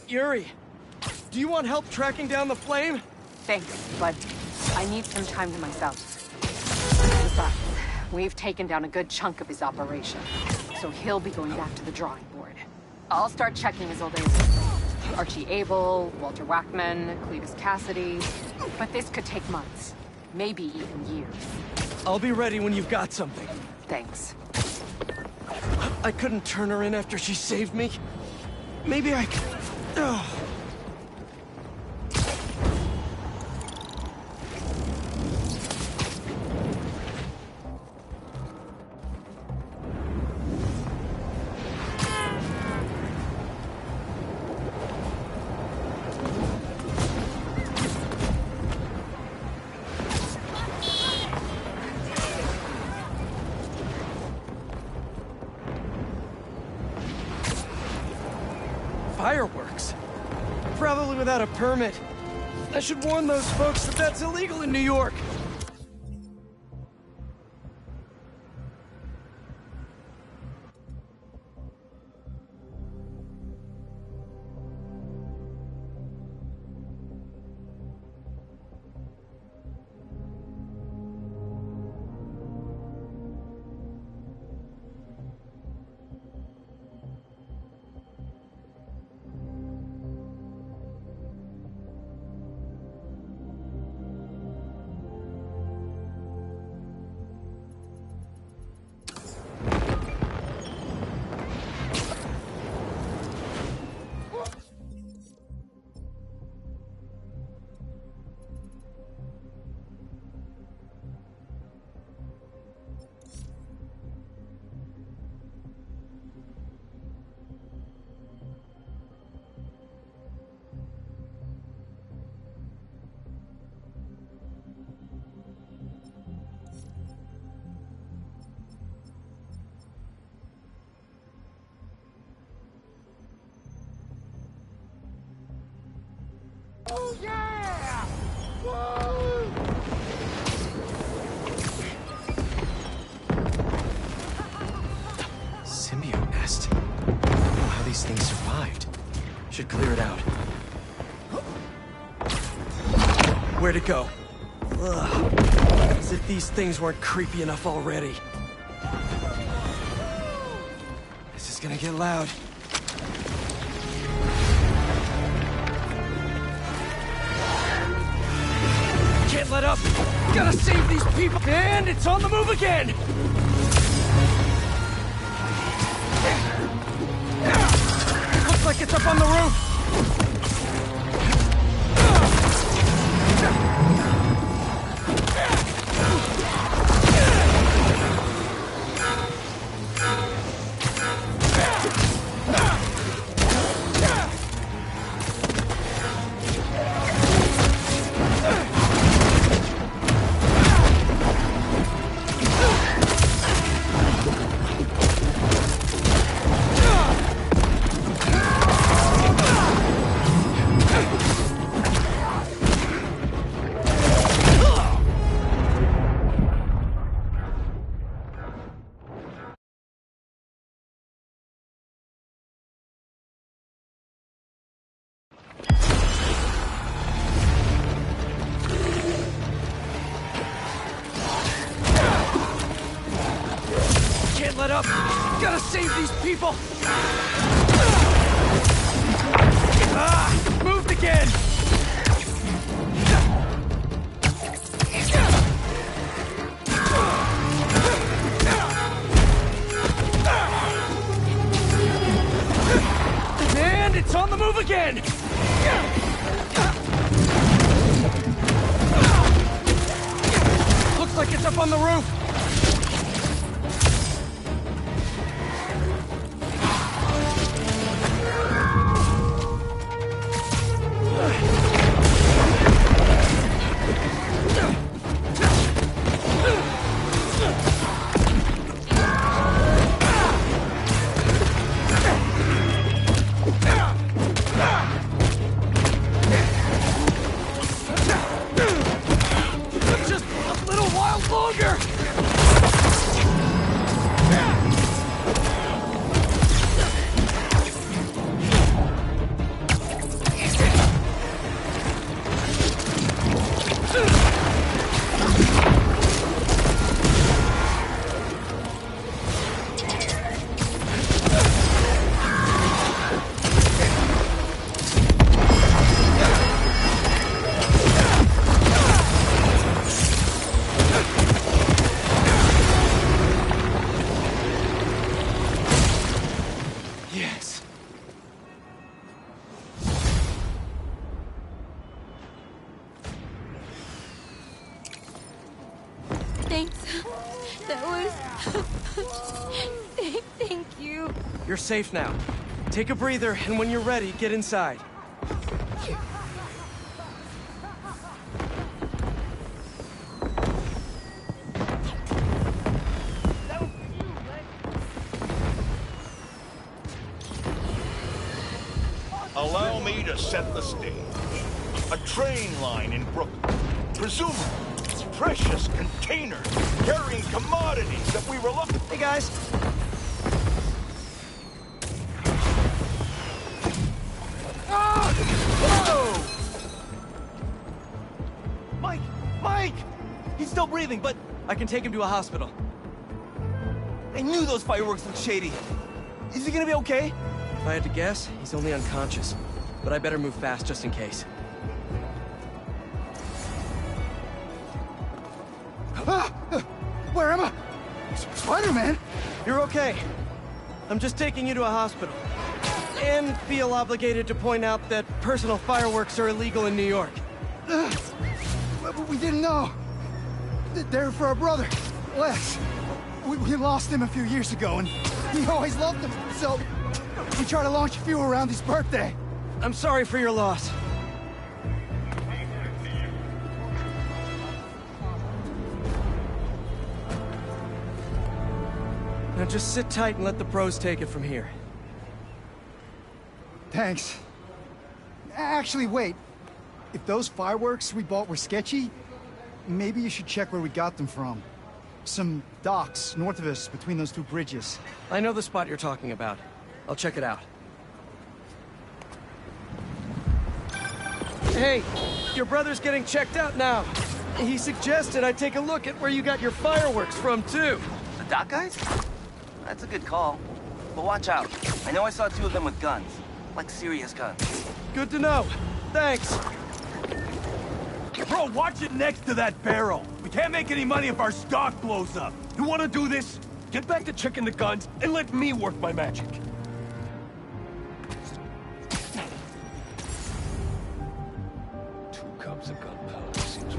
Yuri, do you want help tracking down the flame? Thanks, but I need some time to myself. Besides, we've taken down a good chunk of his operation, so he'll be going back to the drawing board. I'll start checking his old agents. Archie Abel, Walter Wackman, Cletus Cassidy. But this could take months, maybe even years. I'll be ready when you've got something. Thanks. I couldn't turn her in after she saved me. Maybe I could... Oh. Fireworks? Probably without a permit. I should warn those folks that that's illegal in New York. Oh yeah! Whoa! Symbiote nest. I don't know how these things survived. Should clear it out. Where'd it go? Ugh. As if these things weren't creepy enough already. This is gonna get loud. Can't let up! Gotta save these people! And it's on the move again! Looks like it's up on the roof! Can't let up! Gotta save these people! Moved again! And it's on the move again! Looks like it's up on the roof! Just a little while longer! Yes. Thanks. That was... Thank you. You're safe now. Take a breather, and when you're ready, get inside. Allow me to set the stage. A train line in Brooklyn. Presumably, precious containers carrying commodities that we rely... Hey, guys. Whoa! Mike! Mike! He's still breathing, but I can take him to a hospital. I knew those fireworks looked shady. Is he gonna be okay? If I had to guess, he's only unconscious. But I better move fast just in case. Where am I? Spider-Man? You're okay. I'm just taking you to a hospital. And feel obligated to point out that personal fireworks are illegal in New York. We didn't know. They're for our brother, Les. We lost him a few years ago, and he always loved them, so we try to launch a few around his birthday. I'm sorry for your loss. Now just sit tight and let the pros take it from here. Thanks. Actually, wait. If those fireworks we bought were sketchy, maybe you should check where we got them from. Some docks north of us between those two bridges. I know the spot you're talking about. I'll check it out. Hey, your brother's getting checked out now. He suggested I take a look at where you got your fireworks from, too. The dock guys? That's a good call. But watch out. I know I saw two of them with guns. Like serious guns. Good to know. Thanks. Bro, watch it next to that barrel. We can't make any money if our stock blows up. You wanna do this? Get back to checking the guns and let me work my magic. 2 cups of gunpowder seems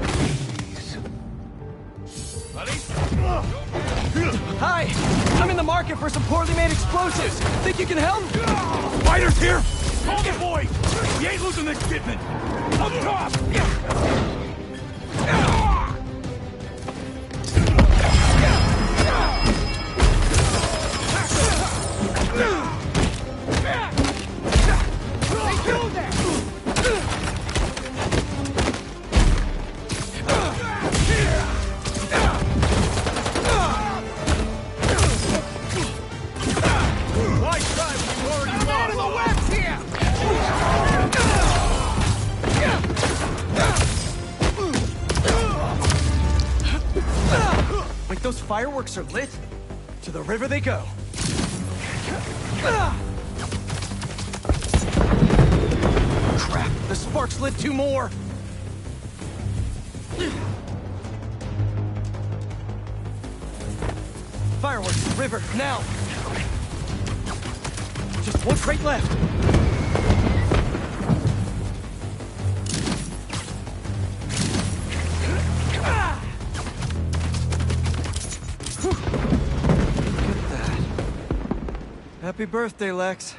Hi! I'm in the market for some poorly made explosives. Think you can help? Fighters here! Hold it, boy! We ain't losing this shipment! Up top! Wait, those fireworks are lit? To the river they go. Crap, the sparks lit 2 more! Fireworks, river, now! Just 1 crate left! Happy birthday, Lex.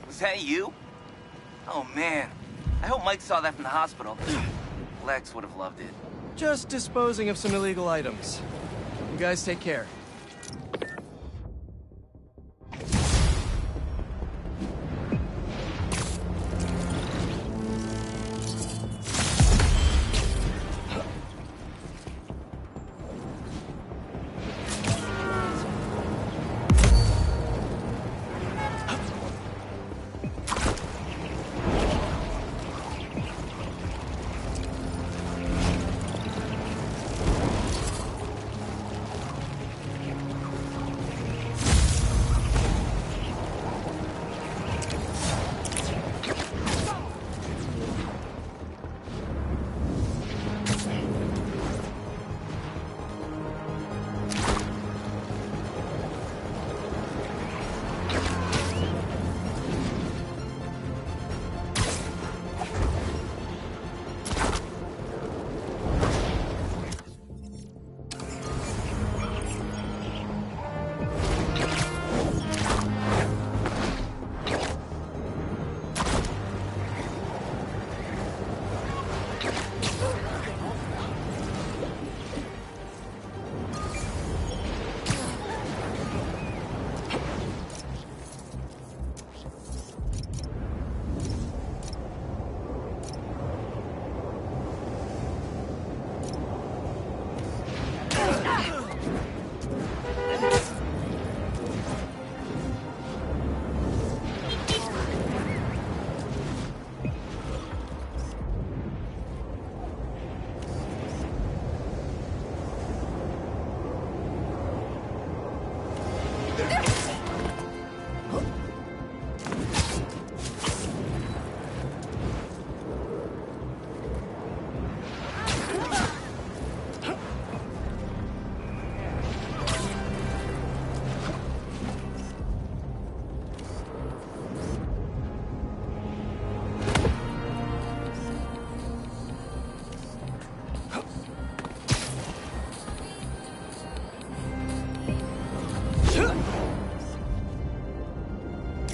Was that you? Oh, man. I hope Mike saw that from the hospital. Lex would have loved it. Just disposing of some illegal items. You guys take care.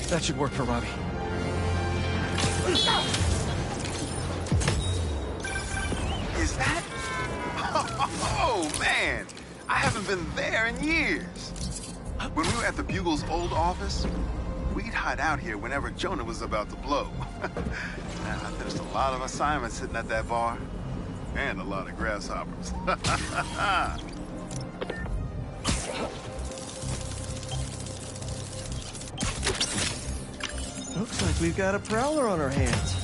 That should work for Robbie. Is that? Oh, man! I haven't been there in years. When we were at the Bugle's old office, we'd hide out here whenever Jonah was about to blow. There's a lot of assignments sitting at that bar. And a lot of grasshoppers. Looks like we've got a prowler on our hands.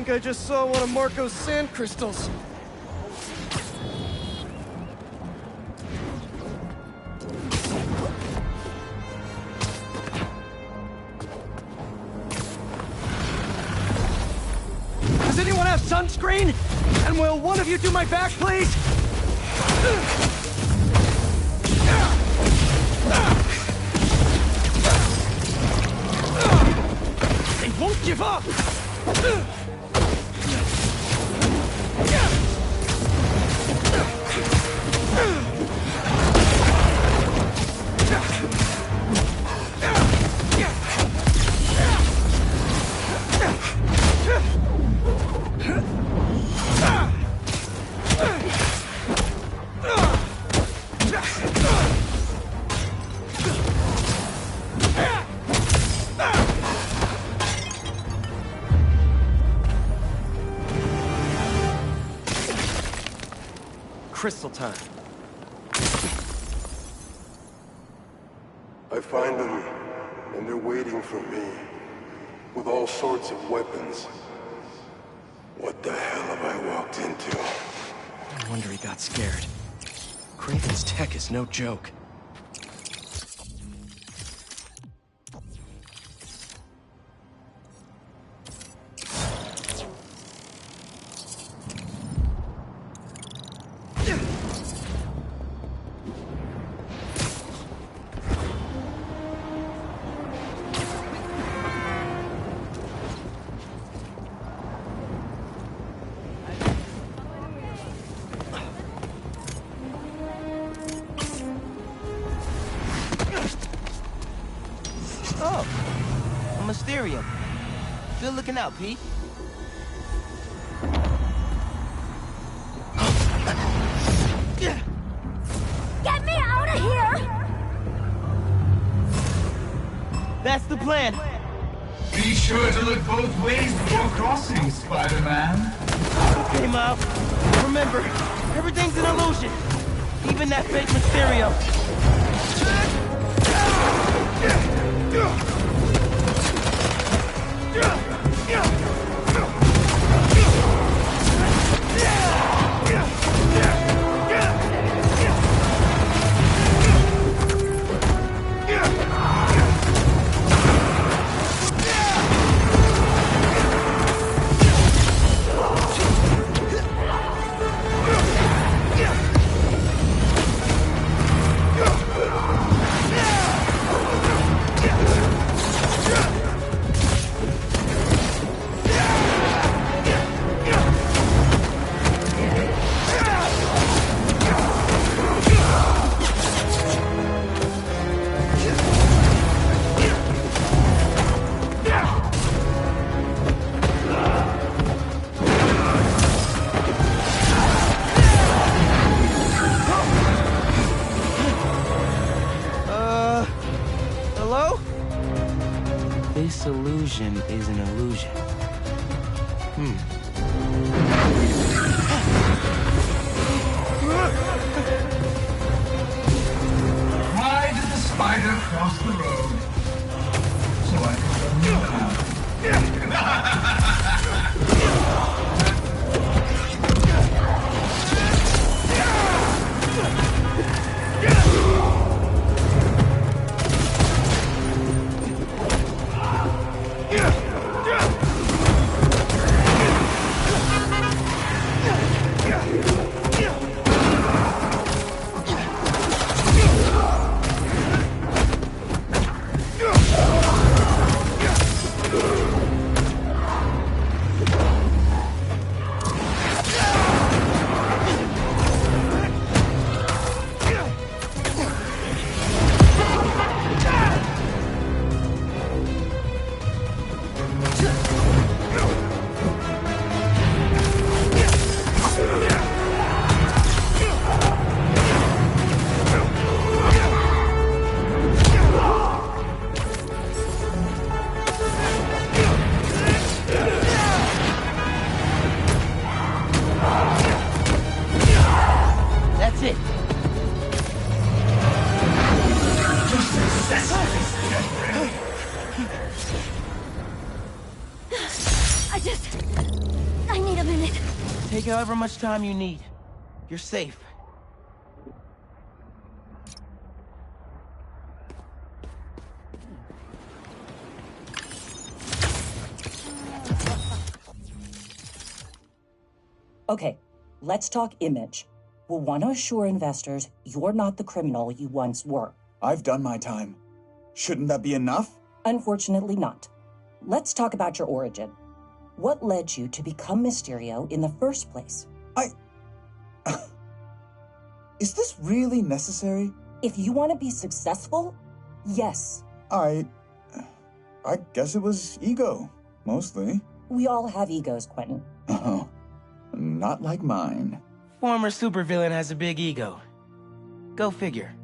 I just saw one of Marco's sand crystals. Does anyone have sunscreen? And will one of you do my back, please? They won't give up! crystal time. I find them, and they're waiting for me, with all sorts of weapons. What the hell have I walked into? No wonder he got scared. Kraven's tech is no joke. Oh, a Mysterium. Good looking out, Pete. Get me out of here! That's the plan. Be sure to look both ways before crossing, Spider-Man. Okay, Miles. Remember, everything's an illusion. Even that fake Mysterio. Hello? This illusion is an illusion. Why did the spider cross the road? So I could run you That's it. I need a minute. Take however much time you need. You're safe. Okay, let's talk image. We'll want to assure investors you're not the criminal you once were. I've done my time. Shouldn't that be enough? Unfortunately not. Let's talk about your origin. What led you to become Mysterio in the first place? Is this really necessary? If you want to be successful, yes. I guess it was ego, mostly. We all have egos, Quentin. Oh, not like mine. Former supervillain has a big ego. Go figure.